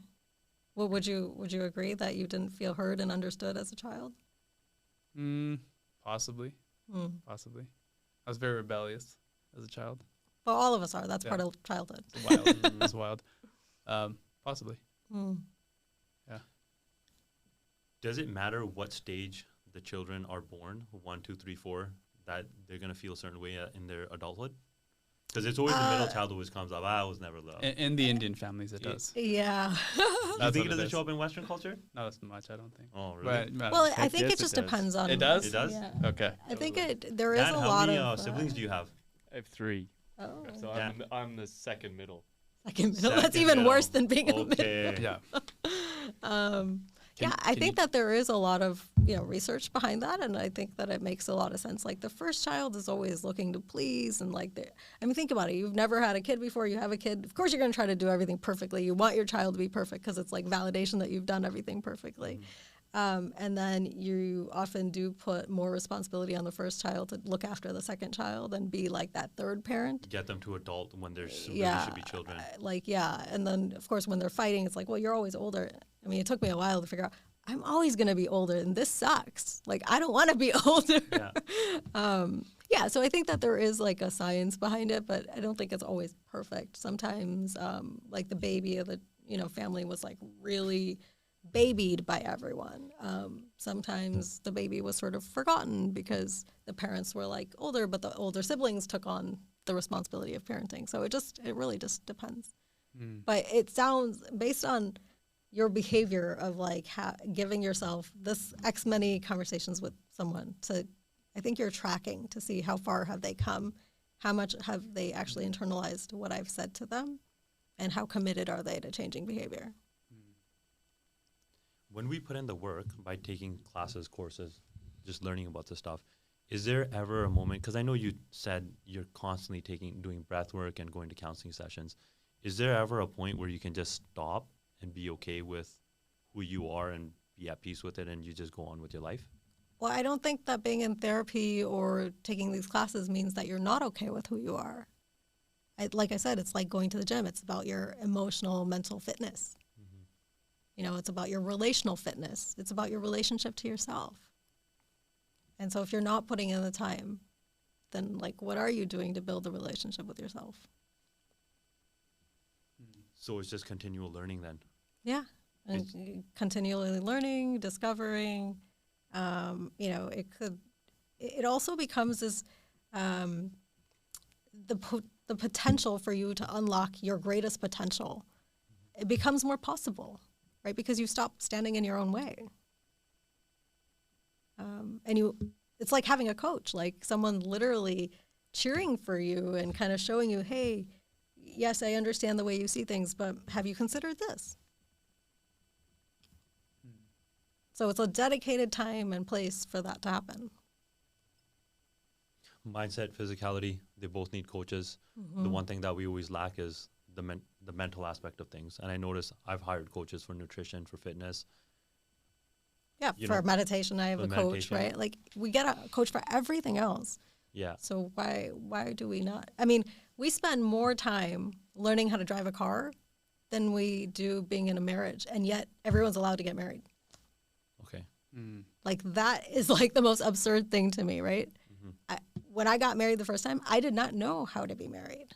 Well, would you agree that you didn't feel heard and understood as a child? Possibly. Possibly. I was very rebellious as a child. Well, all of us are. That's part of childhood. It's wild. Possibly. Yeah. Does it matter what stage the children are born, 1, 2, 3, 4, that they're going to feel a certain way in their adulthood? Because it's always the middle child always comes up. I was never loved. In the Indian families, it does. Yeah. You think it doesn't show up in Western culture? Not as much, I don't think. Oh, really? Well, I think it just depends on... It does? It does? Yeah. Okay. I think there is a lot of... How many siblings do you have? I have 3. Oh. So I'm the second middle. Second middle. That's even worse than being in the middle. Yeah. I think that there is a lot of research behind that, and I think that it makes a lot of sense. Like the first child is always looking to please, and think about it. You've never had a kid before. You have a kid. Of course, you're going to try to do everything perfectly. You want your child to be perfect because it's like validation that you've done everything perfectly. And then you often do put more responsibility on the first child to look after the second child and be like that third parent. Get them to adult when there's really Yeah. should be children. And then of course when they're fighting, it's like, well, you're always older. I mean, it took me a while to figure out I'm always going to be older and this sucks. Like, I don't want to be older. Yeah. So I think that there is like a science behind it, but I don't think it's always perfect. Sometimes like the baby of the, family was like really babied by everyone. Sometimes the baby was sort of forgotten because the parents were like older, but the older siblings took on the responsibility of parenting. So it really just depends. But it sounds, based on your behavior of like giving yourself this X many conversations with someone, I think you're tracking to see how far have they come, how much have they actually internalized what I've said to them, and how committed are they to changing behavior. When we put in the work by taking classes, courses, just learning about this stuff, is there ever a moment, because I know you said you're constantly doing breath work and going to counseling sessions, is there ever a point where you can just stop and be okay with who you are and be at peace with it and you just go on with your life? Well, I don't think that being in therapy or taking these classes means that you're not okay with who you are. Like I said, it's like going to the gym. It's about your emotional, mental fitness. It's about your relational fitness. It's about your relationship to yourself. And so if you're not putting in the time, then like, what are you doing to build a relationship with yourself? So it's just continual learning then? Yeah. And continually learning, discovering, it also becomes this, the potential for you to unlock your greatest potential. It becomes more possible, right? Because you stop standing in your own way. It's like having a coach, like someone literally cheering for you and kind of showing you, hey, yes, I understand the way you see things, but have you considered this? So it's a dedicated time and place for that to happen. Mindset, physicality, they both need coaches. The one thing that we always lack is the mental aspect of things. And I notice I've hired coaches for nutrition, for fitness. Yeah, for meditation, I have a coach, right? Like, we get a coach for everything else. Yeah. So why do we not? I mean, we spend more time learning how to drive a car than we do being in a marriage, and yet everyone's allowed to get married. Okay. Like, that is like the most absurd thing to me, right? When I got married the first time, I did not know how to be married.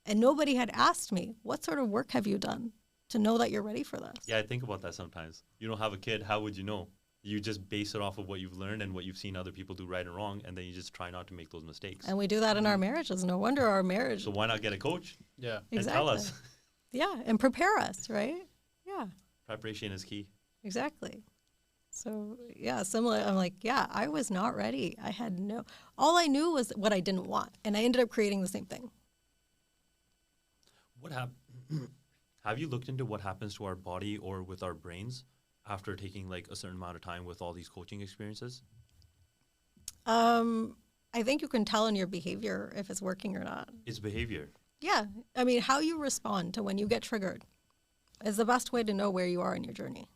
And nobody had asked me, what sort of work have you done to know that you're ready for this? Yeah, I think about that sometimes. You don't have a kid, how would you know? You just base it off of what you've learned and what you've seen other people do right and wrong, and then you just try not to make those mistakes. And we do that in our marriages. No wonder our marriage. So why not get a coach? Yeah. And tell us. Yeah, and prepare us, right? Yeah. Preparation is key. Exactly. So, yeah, similar. I'm like, yeah, I was not ready. All I knew was what I didn't want. And I ended up creating the same thing. Have you looked into what happens to our body or with our brains after taking like a certain amount of time with all these coaching experiences? I think you can tell in your behavior if it's working or not. It's behavior. Yeah. I mean, how you respond to when you get triggered is the best way to know where you are in your journey.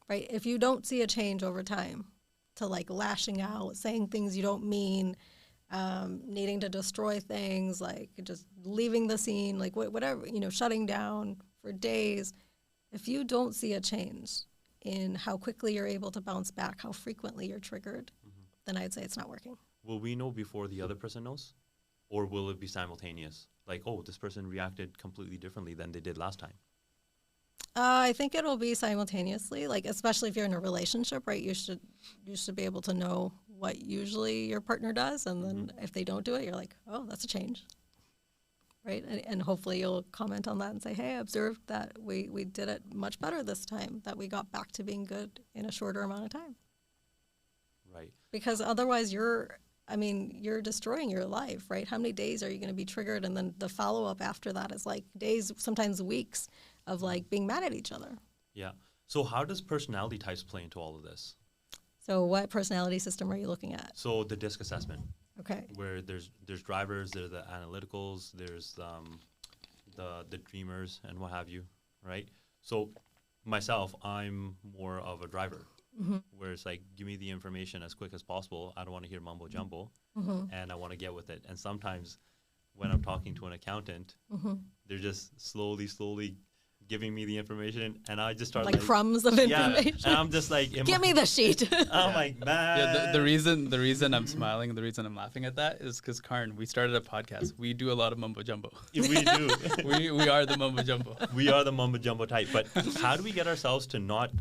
Right? If you don't see a change over time to like lashing out, saying things you don't mean, needing to destroy things, like just leaving the scene, like whatever, shutting down for days. If you don't see a change in how quickly you're able to bounce back, how frequently you're triggered, then I'd say it's not working. Will we know before the other person knows? Or will it be simultaneous? Like, oh, this person reacted completely differently than they did last time. I think it'll be simultaneously, like especially if you're in a relationship, right? You should be able to know what usually your partner does, and then if they don't do it, you're like, oh, that's a change, right? And hopefully you'll comment on that and say, hey, I observed that we did it much better this time, that we got back to being good in a shorter amount of time. Right. Because otherwise you're destroying your life, right? How many days are you going to be triggered? And then the follow-up after that is like days, sometimes weeks of like being mad at each other. Yeah. So how does personality types play into all of this? So what personality system are you looking at? So the DISC assessment. Okay. Where there's drivers, there's the analyticals, there's the dreamers and what have you, right? So myself, I'm more of a driver, Mm-hmm. where it's like, give me the information as quick as possible. I don't want to hear mumbo jumbo, Mm-hmm. and I want to get with it. And sometimes when I'm talking to an accountant, Mm-hmm. they're just slowly giving me the information, and I just start Like crumbs of yeah, information. and I'm just like, Give me the sheet. I'm like, man. Yeah, the reason I'm smiling, the reason I'm laughing at that is because Karn, we started a podcast. We do a lot of mumbo jumbo. We do. we are the mumbo jumbo. We are the mumbo jumbo type. But how do we get ourselves to not?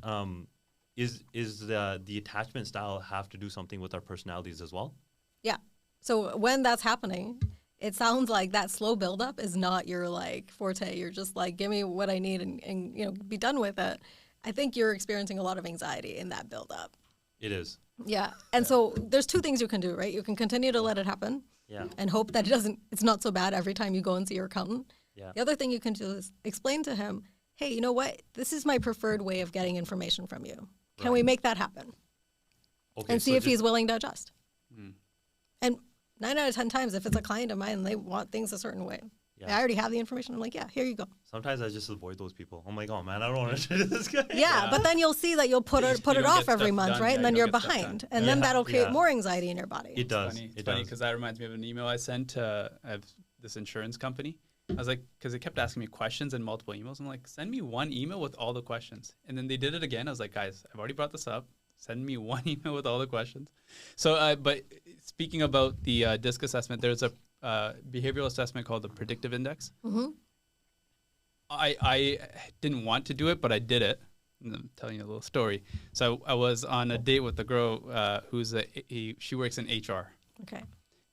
Is the attachment style have to do something with our personalities as well? Yeah. So when that's happening, it sounds like that slow buildup is not your like forte. You're just like, give me what I need and you know, be done with it. I think you're experiencing a lot of anxiety in that buildup. It is. Yeah. And so there's two things you can do, right? You can continue to let it happen Yeah. and hope that it's not so bad every time you go and see your accountant. Yeah. The other thing you can do is explain to him, hey, you know what? This is my preferred way of getting information from you. Can we make that happen? Okay. And see so if just- he's willing to adjust. And 9 out of 10 times, if it's a client of mine and they want things a certain way, Yeah. I already have the information. I'm like, yeah, here you go. Sometimes I just avoid those people. I'm like, oh man, I don't want to do this guy. Yeah, but then you'll see that you'll put You it don't off get every stuff month, done. right? Yeah, And then you you're don't get stuff behind. done. And then Yeah, that'll create yeah. more anxiety in your body. It does. Funny. It's It funny does. because that reminds me of an email I sent to this insurance company. I was like, because they kept asking me questions in multiple emails. I'm like, send me one email with all the questions. And then they did it again. I was like, guys, I've already brought this up. Send me one email with all the questions. So, but speaking about the DISC assessment, there's a behavioral assessment called the predictive index. Mm-hmm. I didn't want to do it, but I did it. And I'm telling you a little story. So I was on a date with a girl she works in HR. Okay.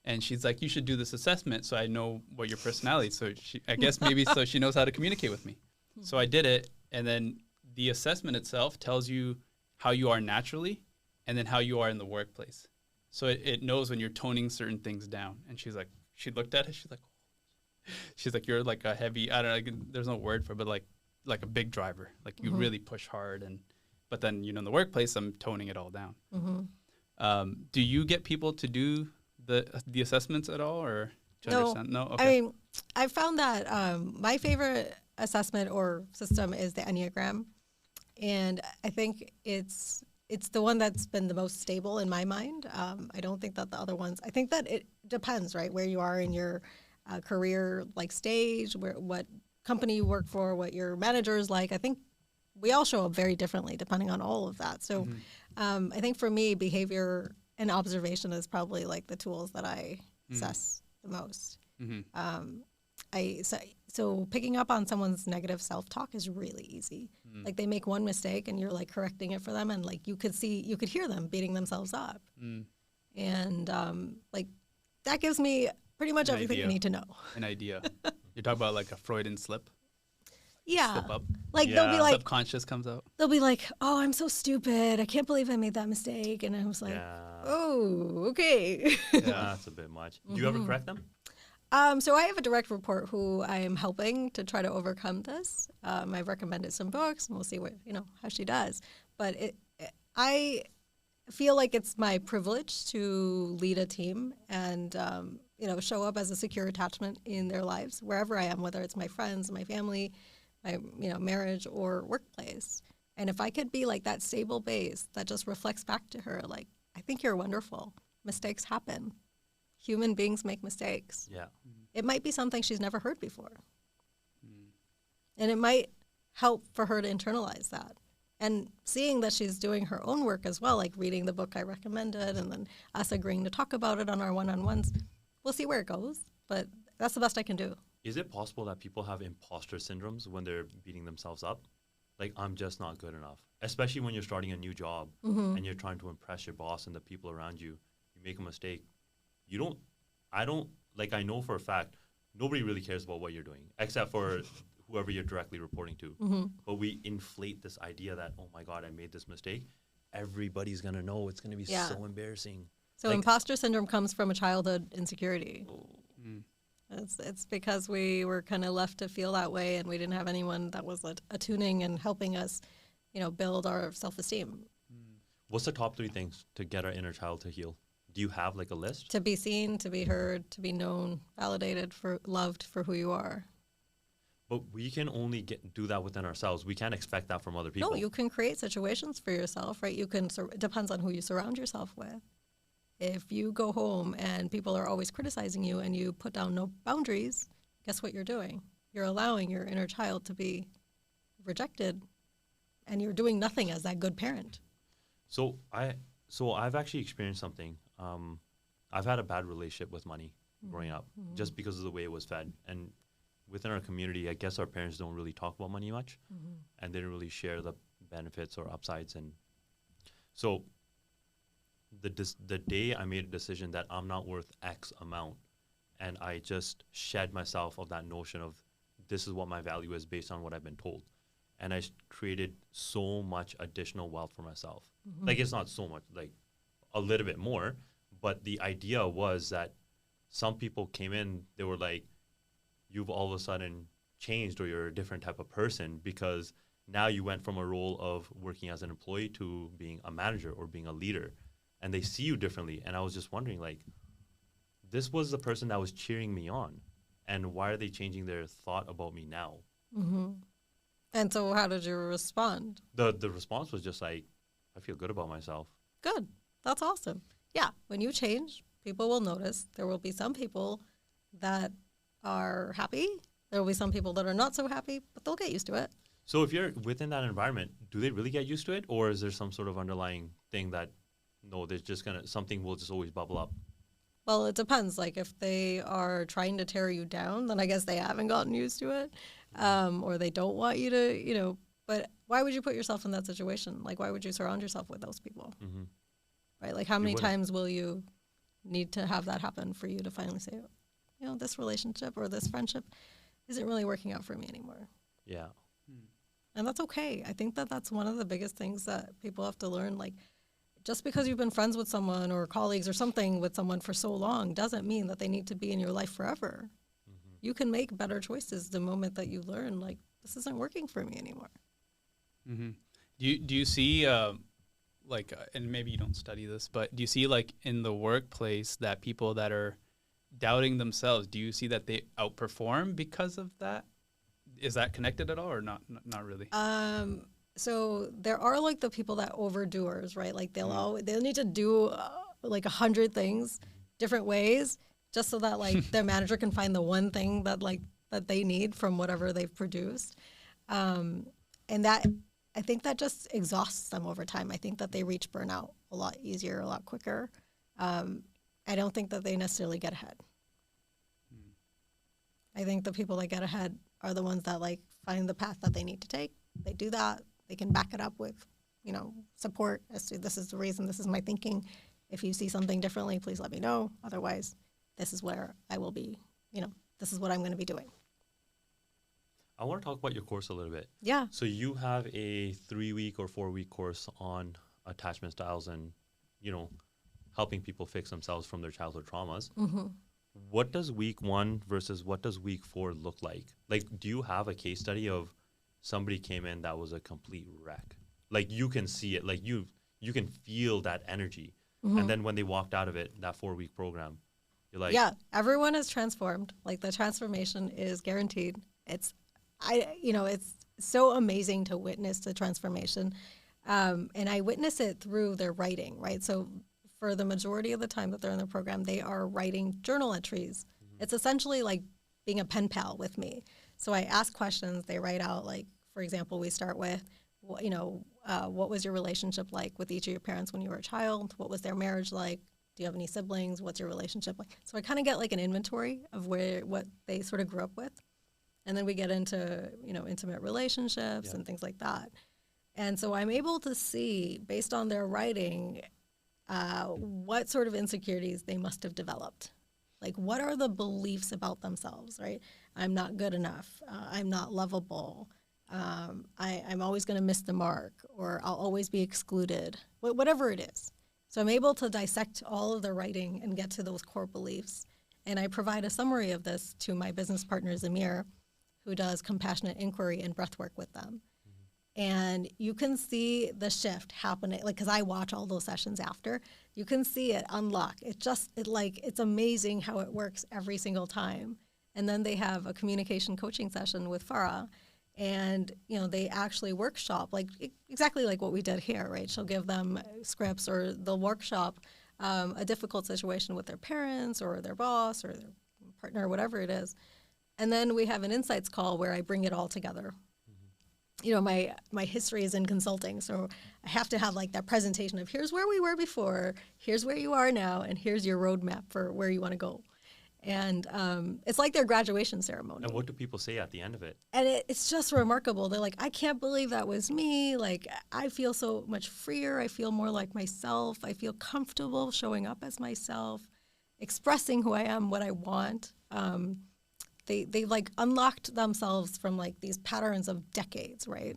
And she's like, you should do this assessment so I know what your personality is. So I guess maybe so she knows how to communicate with me. So I did it. And then the assessment itself tells you how you are naturally and then how you are in the workplace. So it knows when you're toning certain things down. And she looked at it. She's like, you're like a heavy, I don't know, there's no word for it, but like a big driver. Like you really push hard. But then, in the workplace, I'm toning it all down. Mm-hmm. Do you get people to do the assessments at all, or to No. understand? No. Okay. I mean, I found that my favorite assessment or system is the Enneagram. And I think it's the one that's been the most stable in my mind. I don't think that the other ones, I think that it depends, right, where you are in your career stage, what company you work for, what your manager is like. I think we all show up very differently depending on all of that. So I think for me, behavior and observation is probably the tools that I assess the most. So picking up on someone's negative self-talk is really easy. Like they make one mistake and you're correcting it for them, and you could hear them beating themselves up. And that gives me pretty much everything I need to know. An idea. You're talking about a Freudian slip? Yeah. Slip up? They'll be Subconscious comes out? they'll be like, oh, I'm so stupid. I can't believe I made that mistake. And I was like, Yeah. oh, okay. That's a bit much. Do you ever correct them? So I have a direct report who I am helping to try to overcome this. I've recommended some books, and we'll see how she does. But I feel like it's my privilege to lead a team and show up as a secure attachment in their lives wherever I am, whether it's my friends, my family, my marriage or workplace. And if I could be that stable base that just reflects back to her, I think you're wonderful. Mistakes happen. Human beings make mistakes. Yeah. It might be something she's never heard before. And it might help for her to internalize that. And seeing that she's doing her own work as well, reading the book I recommended and then us agreeing to talk about it on our one-on-ones, we'll see where it goes. But that's the best I can do. Is it possible that people have imposter syndromes when they're beating themselves up? I'm just not good enough. Especially when you're starting a new job and you're trying to impress your boss and the people around you. You make a mistake. I know for a fact, nobody really cares about what you're doing, except for whoever you're directly reporting to. But we inflate this idea that, oh my God, I made this mistake. Everybody's going to know. It's going to be so embarrassing. So imposter syndrome comes from a childhood insecurity. It's because we were kind of left to feel that way, and we didn't have anyone that was attuning and helping us, build our self-esteem. What's the top 3 things to get our inner child to heal? Do you have a list? To be seen, to be heard, to be known, validated, loved for who you are. But we can only do that within ourselves. We can't expect that from other people. No, you can create situations for yourself, right? You can, it depends on who you surround yourself with. If you go home and people are always criticizing you and you put down no boundaries, guess what you're doing? You're allowing your inner child to be rejected, and you're doing nothing as that good parent. So I've actually experienced something. I've had a bad relationship with money growing up, just because of the way it was fed. And within our community, I guess our parents don't really talk about money much, and they don't really share the benefits or upsides. And so the day I made a decision that I'm not worth X amount, and I just shed myself of that notion of this is what my value is based on what I've been told. And I created so much additional wealth for myself. Like, it's not so much, like a little bit more, but the idea was that some people came in, they were like, you've all of a sudden changed, or you're a different type of person, because now you went from a role of working as an employee to being a manager or being a leader, and they see you differently. And I was just wondering, like, this was the person that was cheering me on, and why are they changing their thought about me now? And so how did you respond? The response was just like, I feel good about myself. Good. That's awesome. Yeah, when you change, people will notice. There will be some people that are happy. There will be some people that are not so happy, but they'll get used to it. So if you're within that environment, do they really get used to it? Or is there some sort of underlying thing that, no, there's just something will just always bubble up? Well, it depends. Like, if they are trying to tear you down, then I guess they haven't gotten used to it. Or they don't want you to, but why would you put yourself in that situation? Like, why would you surround yourself with those people? Right? Like, how many times will you need to have that happen for you to finally say, this relationship or this friendship isn't really working out for me anymore? Yeah. And that's okay. I think that that's one of the biggest things that people have to learn. Like, just because you've been friends with someone or colleagues or something with someone for so long doesn't mean that they need to be in your life forever. You can make better choices the moment that you learn, like, this isn't working for me anymore. Do you see, and maybe you don't study this, but do you see, like, in the workplace that people that are doubting themselves, do you see that they outperform because of that? Is that connected at all, or not really? So there are, like, the people that overdoers, right? Like, they'll need to do like 100 things different ways, just so that, like, their manager can find the one thing that they need from whatever they've produced. And that, I think that just exhausts them over time. I think that they reach burnout a lot easier, a lot quicker. I don't think that they necessarily get ahead. I think the people that get ahead are the ones that, like, find the path that they need to take. They do that. They can back it up with, support as to, this is the reason, this is my thinking. If you see something differently, please let me know. Otherwise, this is where I will be, this is what I'm going to be doing. I want to talk about your course a little bit. Yeah. So you have a 3-week or 4-week course on attachment styles and, helping people fix themselves from their childhood traumas. What does week 1 versus what does week 4 look like? Like, do you have a case study of somebody came in that was a complete wreck? Like, you can see it, like you can feel that energy. And then when they walked out of it, that 4-week program, you're like, yeah, everyone is transformed. Like, the transformation is guaranteed. It's so amazing to witness the transformation. And I witness it through their writing, right? So for the majority of the time that they're in the program, they are writing journal entries. It's essentially like being a pen pal with me. So I ask questions, they write out, like, for example, we start with, what was your relationship like with each of your parents when you were a child? What was their marriage like? Do you have any siblings? What's your relationship like? So I kind of get, like, an inventory of what they sort of grew up with. And then we get into, intimate relationships and things like that. And so I'm able to see, based on their writing, what sort of insecurities they must have developed. Like, what are the beliefs about themselves, right? I'm not good enough. I'm not lovable. I'm always going to miss the mark, or I'll always be excluded, whatever it is. So I'm able to dissect all of the writing and get to those core beliefs. And I provide a summary of this to my business partner, Zamir, who does compassionate inquiry and breathwork with them. And you can see the shift happening, like, because I watch all those sessions after. You can see it unlock. It's amazing how it works every single time. And then they have a communication coaching session with Farah. And, they actually workshop, exactly like what we did here, right? She'll give them scripts, or they'll workshop a difficult situation with their parents or their boss or their partner, or whatever it is. And then we have an insights call where I bring it all together. My history is in consulting, so I have to have that presentation of here's where we were before, here's where you are now, and here's your roadmap for where you want to go. And it's like their graduation ceremony. And what do people say at the end of it? And it's just remarkable. They're like, I can't believe that was me. I feel so much freer. I feel more like myself. I feel comfortable showing up as myself, expressing who I am, what I want. They unlocked themselves from these patterns of decades, right?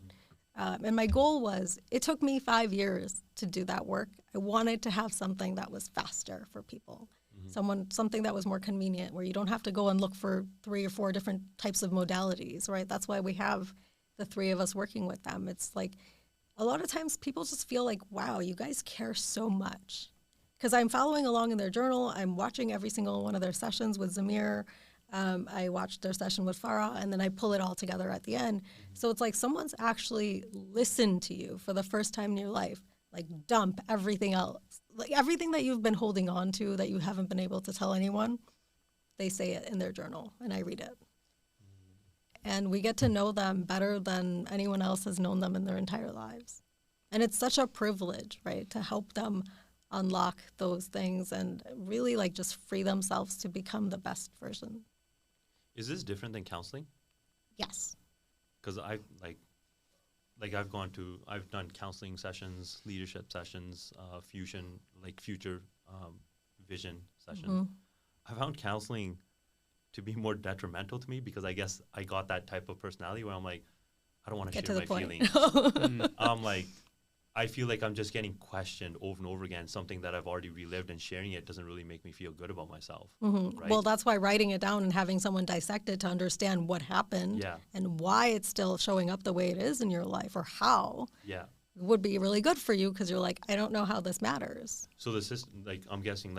And my goal was, it took me 5 years to do that work. I wanted to have something that was faster for people. Something that was more convenient, where you don't have to go and look for 3 or 4 different types of modalities, right? That's why we have the 3 of us working with them. It's a lot of times people just feel wow, you guys care so much. Because I'm following along in their journal. I'm watching every single one of their sessions with Zamir. I watched their session with Farah, and then I pull it all together at the end. So it's someone's actually listened to you for the first time in your life, dump everything else. Everything that you've been holding on to that you haven't been able to tell anyone, they say it in their journal, and I read it. And we get to know them better than anyone else has known them in their entire lives. And it's such a privilege, right, to help them unlock those things and really just free themselves to become the best version. Is this different than counseling? Yes. Because I've done counseling sessions, leadership sessions, future vision sessions. I found counseling to be more detrimental to me, because I guess I got that type of personality where I'm I don't want to share my feelings. I feel like I'm just getting questioned over and over again, something that I've already relived, and sharing it doesn't really make me feel good about myself. Right? Well, that's why writing it down and having someone dissect it to understand what happened and why it's still showing up the way it is in your life, or how, would be really good for you, because you're I don't know how this matters. So the system, I'm guessing,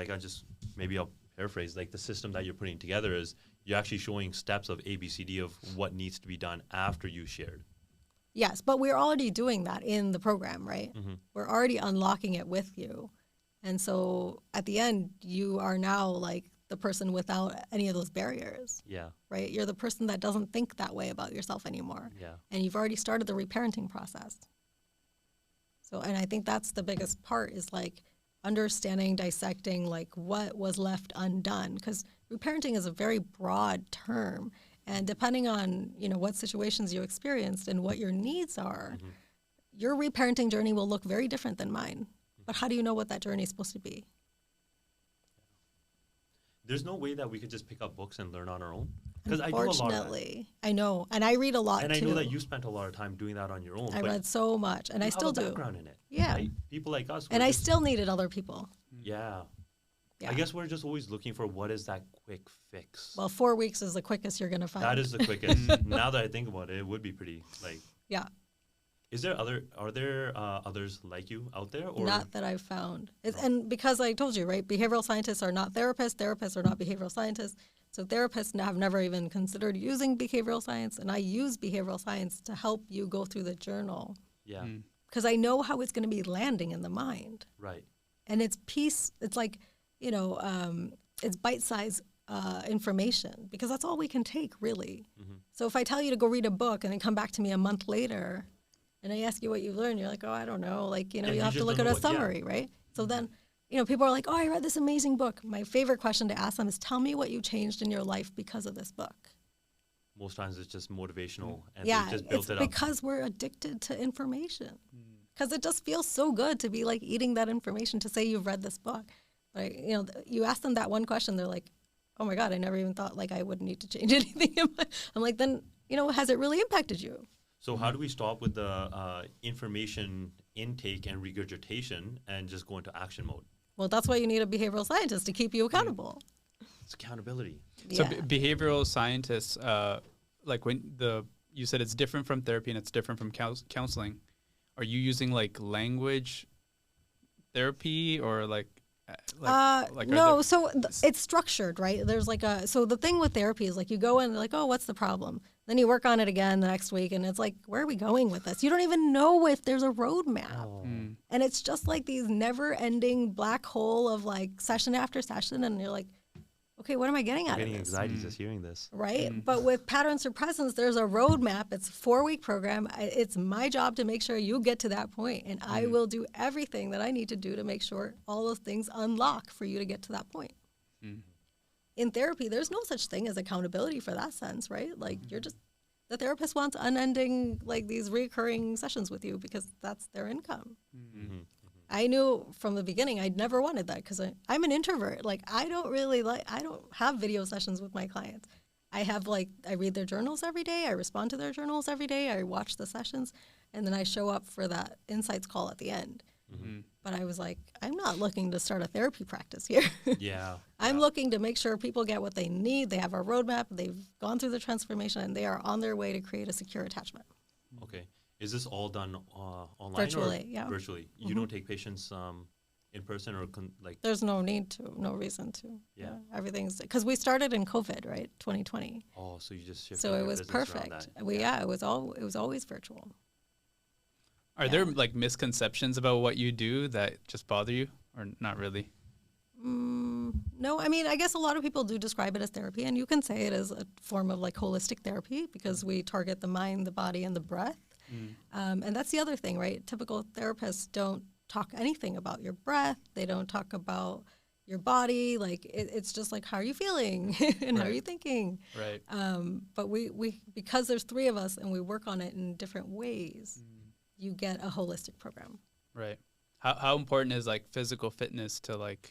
maybe I'll paraphrase, the system that you're putting together is you're actually showing steps of ABCD of what needs to be done after you shared. Yes, but we're already doing that in the program, right? We're already unlocking it with you. And so at the end, you are now the person without any of those barriers. Yeah. Right? You're the person that doesn't think that way about yourself anymore. Yeah. And you've already started the reparenting process. So, and I think that's the biggest part, is understanding, dissecting what was left undone. Because reparenting is a very broad term. And depending on, what situations you experienced and what your needs are, your reparenting journey will look very different than mine. But how do you know what that journey is supposed to be? There's no way that we could just pick up books and learn on our own. Because I do a lot of that. Unfortunately, I know. And I read a lot, and too. I know that you spent a lot of time doing that on your own. I read so much, and I still do. You have a background in it. Yeah. Right? People like us. And I still needed other people. Yeah. Yeah. I guess we're just always looking for what is that quick fix. Well, 4 weeks is the quickest you're going to find. That is the quickest. Now that I think about it, it would be pretty Yeah. Are there others like you out there? Or? Not that I've found. And because I told you, right, behavioral scientists are not therapists. Therapists are not behavioral scientists. So therapists have never even considered using behavioral science. And I use behavioral science to help you go through the journal. Yeah. Because I know how it's going to be landing in the mind. Right. And it's it's bite-sized information, because that's all we can take, really. So if I tell you to go read a book and then come back to me a month later and I ask you what you learned, you're like, oh, I don't know. You have to look at a summary, right? So then, people are like, oh, I read this amazing book. My favorite question to ask them is, tell me what you changed in your life because of this book. Most times it's just motivational, and yeah, they just built it up. Because we're addicted to information. Because it just feels so good to be eating that information, to say you've read this book. But you ask them that one question, they're like, oh my God, I never even thought I would need to change anything. I'm like, then, has it really impacted you? So how do we stop with the information intake and regurgitation and just go into action mode? Well, that's why you need a behavioral scientist to keep you accountable. It's accountability. So behavioral scientists, you said it's different from therapy and it's different from counseling. Are you using language therapy or Are No, there- so it's structured, right? There's like so the thing with therapy is like you go in like, oh, what's the problem? Then you work on it again the next week and it's like, where are we going with this? You don't even know if there's a roadmap. Oh. And it's just like these never ending black hole of like session after session. And you're like, okay, what am I getting I'm out getting of this? anxiety just hearing this. Right? But with patterns to presence, there's a roadmap. It's a 4-week program. It's my job to make sure you get to that point. And I will do everything that I need to do to make sure all those things unlock for you to get to that point. In therapy, there's no such thing as accountability for that sense, right? Like you're just, the therapist wants unending, like these recurring sessions with you because that's their income. I knew from the beginning I'd never wanted that because I'm an introvert. Like I don't have video sessions with my clients. I read their journals every day. I respond to their journals every day. I watch the sessions and then I show up for that insights call at the end. But I was like, I'm not looking to start a therapy practice here. Yeah. I'm looking to make sure people get what they need. They have a roadmap. They've gone through the transformation and they are on their way to create a secure attachment. Okay. Is this all done online? Virtually, or yeah. Virtually. You don't take patients in person or There's no need to, no reason to. Yeah. Everything's, because we started in COVID, right? 2020. Oh, so you just shifted So it your was business around perfect. that. It was always virtual. Are there like misconceptions about what you do that just bother you, or not really? No, I mean, I guess a lot of people do describe it as therapy, and you can say it as a form of like holistic therapy because we target the mind, the body, and the breath. And that's the other thing, right? Typical therapists don't talk anything about your breath. They don't talk about your body. Like it's just like, how are you feeling and how are you thinking? Right. But we because there's 3 of us and we work on it in different ways, you get a holistic program. Right. How important is like physical fitness to like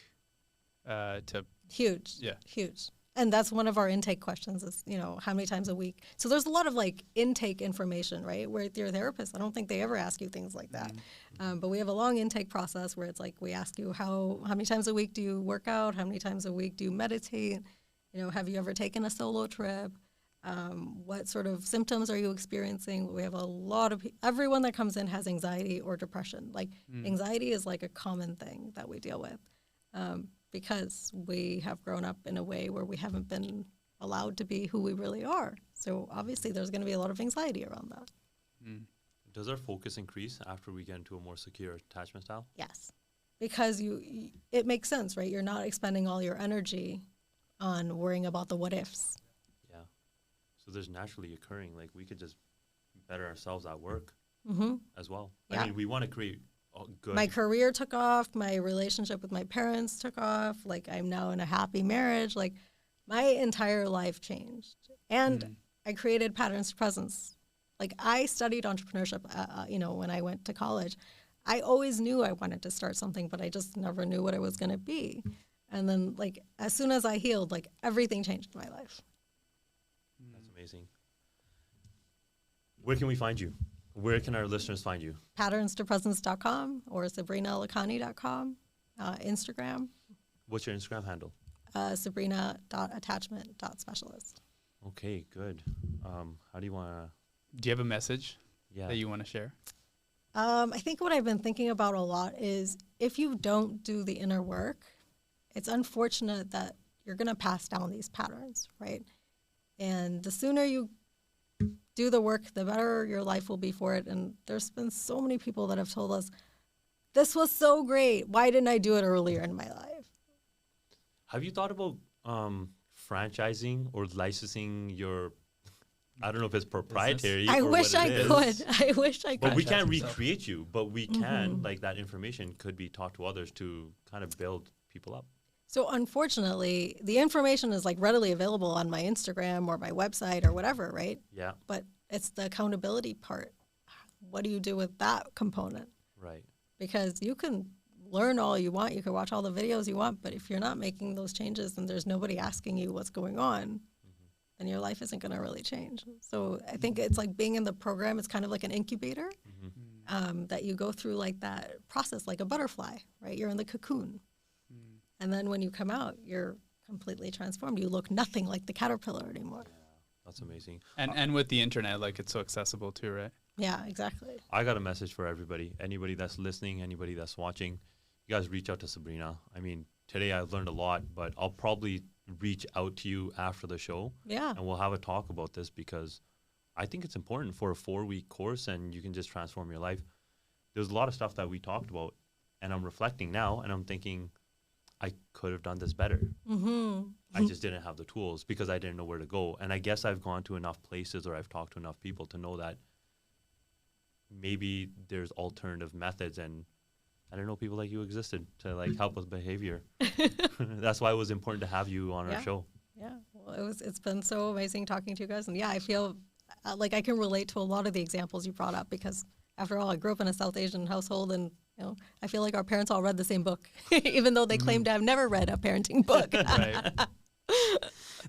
to Huge. Yeah. Huge. And that's one of our intake questions is, how many times a week? So there's a lot of like intake information, right? Where with your therapist, I don't think they ever ask you things like that. But we have a long intake process where it's like we ask you how many times a week do you work out? How many times a week do you meditate? Have you ever taken a solo trip? What sort of symptoms are you experiencing? We have a lot of everyone that comes in has anxiety or depression. Like anxiety is like a common thing that we deal with. Because we have grown up in a way where we haven't been allowed to be who we really are. So obviously there's going to be a lot of anxiety around that. Does our focus increase after we get into a more secure attachment style? Yes. Because it makes sense, right? You're not expending all your energy on worrying about the what ifs. Yeah. So there's naturally occurring, like we could just better ourselves at work as well. Yeah. I mean, we want to create good. My career took off. My relationship with my parents took off. Like I'm now in a happy marriage. Like my entire life changed. And I created patterns to presence. Like I studied entrepreneurship, when I went to college. I always knew I wanted to start something, but I just never knew what it was going to be. And then like as soon as I healed, like everything changed in my life. That's amazing. Where can we find you? Where can our listeners find you? Patternstopresence.com or sabrinalakhani.com, Instagram, What's your Instagram handle? sabrina.attachment.specialist. Okay, good. How do you want to? Do you have a message Yeah. that you want to share? I think what I've been thinking about a lot is if you don't do the inner work, it's unfortunate that you're going to pass down these patterns, right? And the sooner you do the work, the better your life will be for it. And there's been so many people that have told us, this was so great. Why didn't I do it earlier in my life? Have you thought about franchising or licensing your? I don't know if it's proprietary. I or wish what I it could. is. I wish I could. But we can't Franchise yourself. recreate you. But we can, like that information could be taught to others to kind of build people up. So unfortunately, the information is like readily available on my Instagram or my website or whatever, right? Yeah. But it's the accountability part. What do you do with that component? Right. Because you can learn all you want, you can watch all the videos you want, but if you're not making those changes and there's nobody asking you what's going on, then your life isn't going to really change. So I think it's like being in the program, it's kind of like an incubator that you go through like that process, like a butterfly, right? You're in the cocoon. And then when you come out, you're completely transformed. You look nothing like the caterpillar anymore. That's amazing. And with the internet, like it's so accessible too, right? Yeah, exactly. I got a message for everybody. Anybody that's listening, anybody that's watching, you guys reach out to Sabrina. I mean, today I learned a lot, but I'll probably reach out to you after the show. Yeah. And we'll have a talk about this because I think it's important for a 4-week course and you can just transform your life. There's a lot of stuff that we talked about and I'm reflecting now and I'm thinking I could have done this better. I just didn't have the tools because I didn't know where to go. And I guess I've gone to enough places or I've talked to enough people to know that maybe there's alternative methods, and I didn't know people like you existed to like help with behavior. That's why it was important to have you on our show. Yeah, well, it's been so amazing talking to you guys, and yeah, I feel like I can relate to a lot of the examples you brought up because after all, I grew up in a South Asian household, and you know, I feel like our parents all read the same book, even though they claim to have never read a parenting book. Right.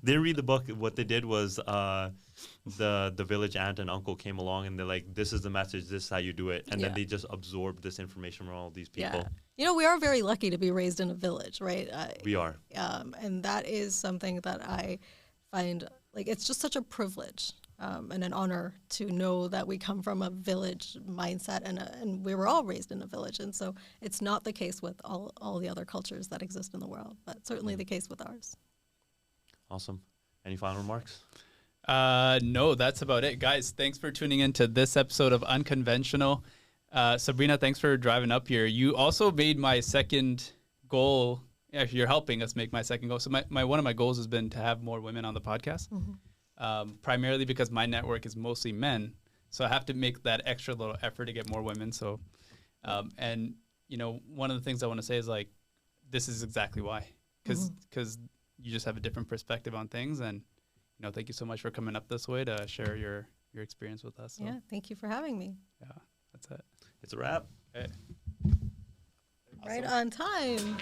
They didn't read the book. What they did was the village aunt and uncle came along and they're like, this is the message, this is how you do it. And then they just absorbed this information from all these people. Yeah. You know, we are very lucky to be raised in a village, right? We are. And that is something that I find, like, it's just such a privilege and an honor to know that we come from a village mindset, and we were all raised in a village. And so it's not the case with all the other cultures that exist in the world, but certainly the case with ours. Awesome. Any final remarks? No, that's about it. Guys, thanks for tuning in to this episode of Unconventional. Sabrina, thanks for driving up here. You also made my second goal. Actually, you're helping us make my second goal. So one of my goals has been to have more women on the podcast, primarily because my network is mostly men. So I have to make that extra little effort to get more women. So, and, you know, one of the things I want to say is, like, this is exactly why. Because you just have a different perspective on things. And, you know, thank you so much for coming up this way to share your experience with us. So. Yeah, thank you for having me. Yeah, that's it. It's a wrap. Okay. Right on time.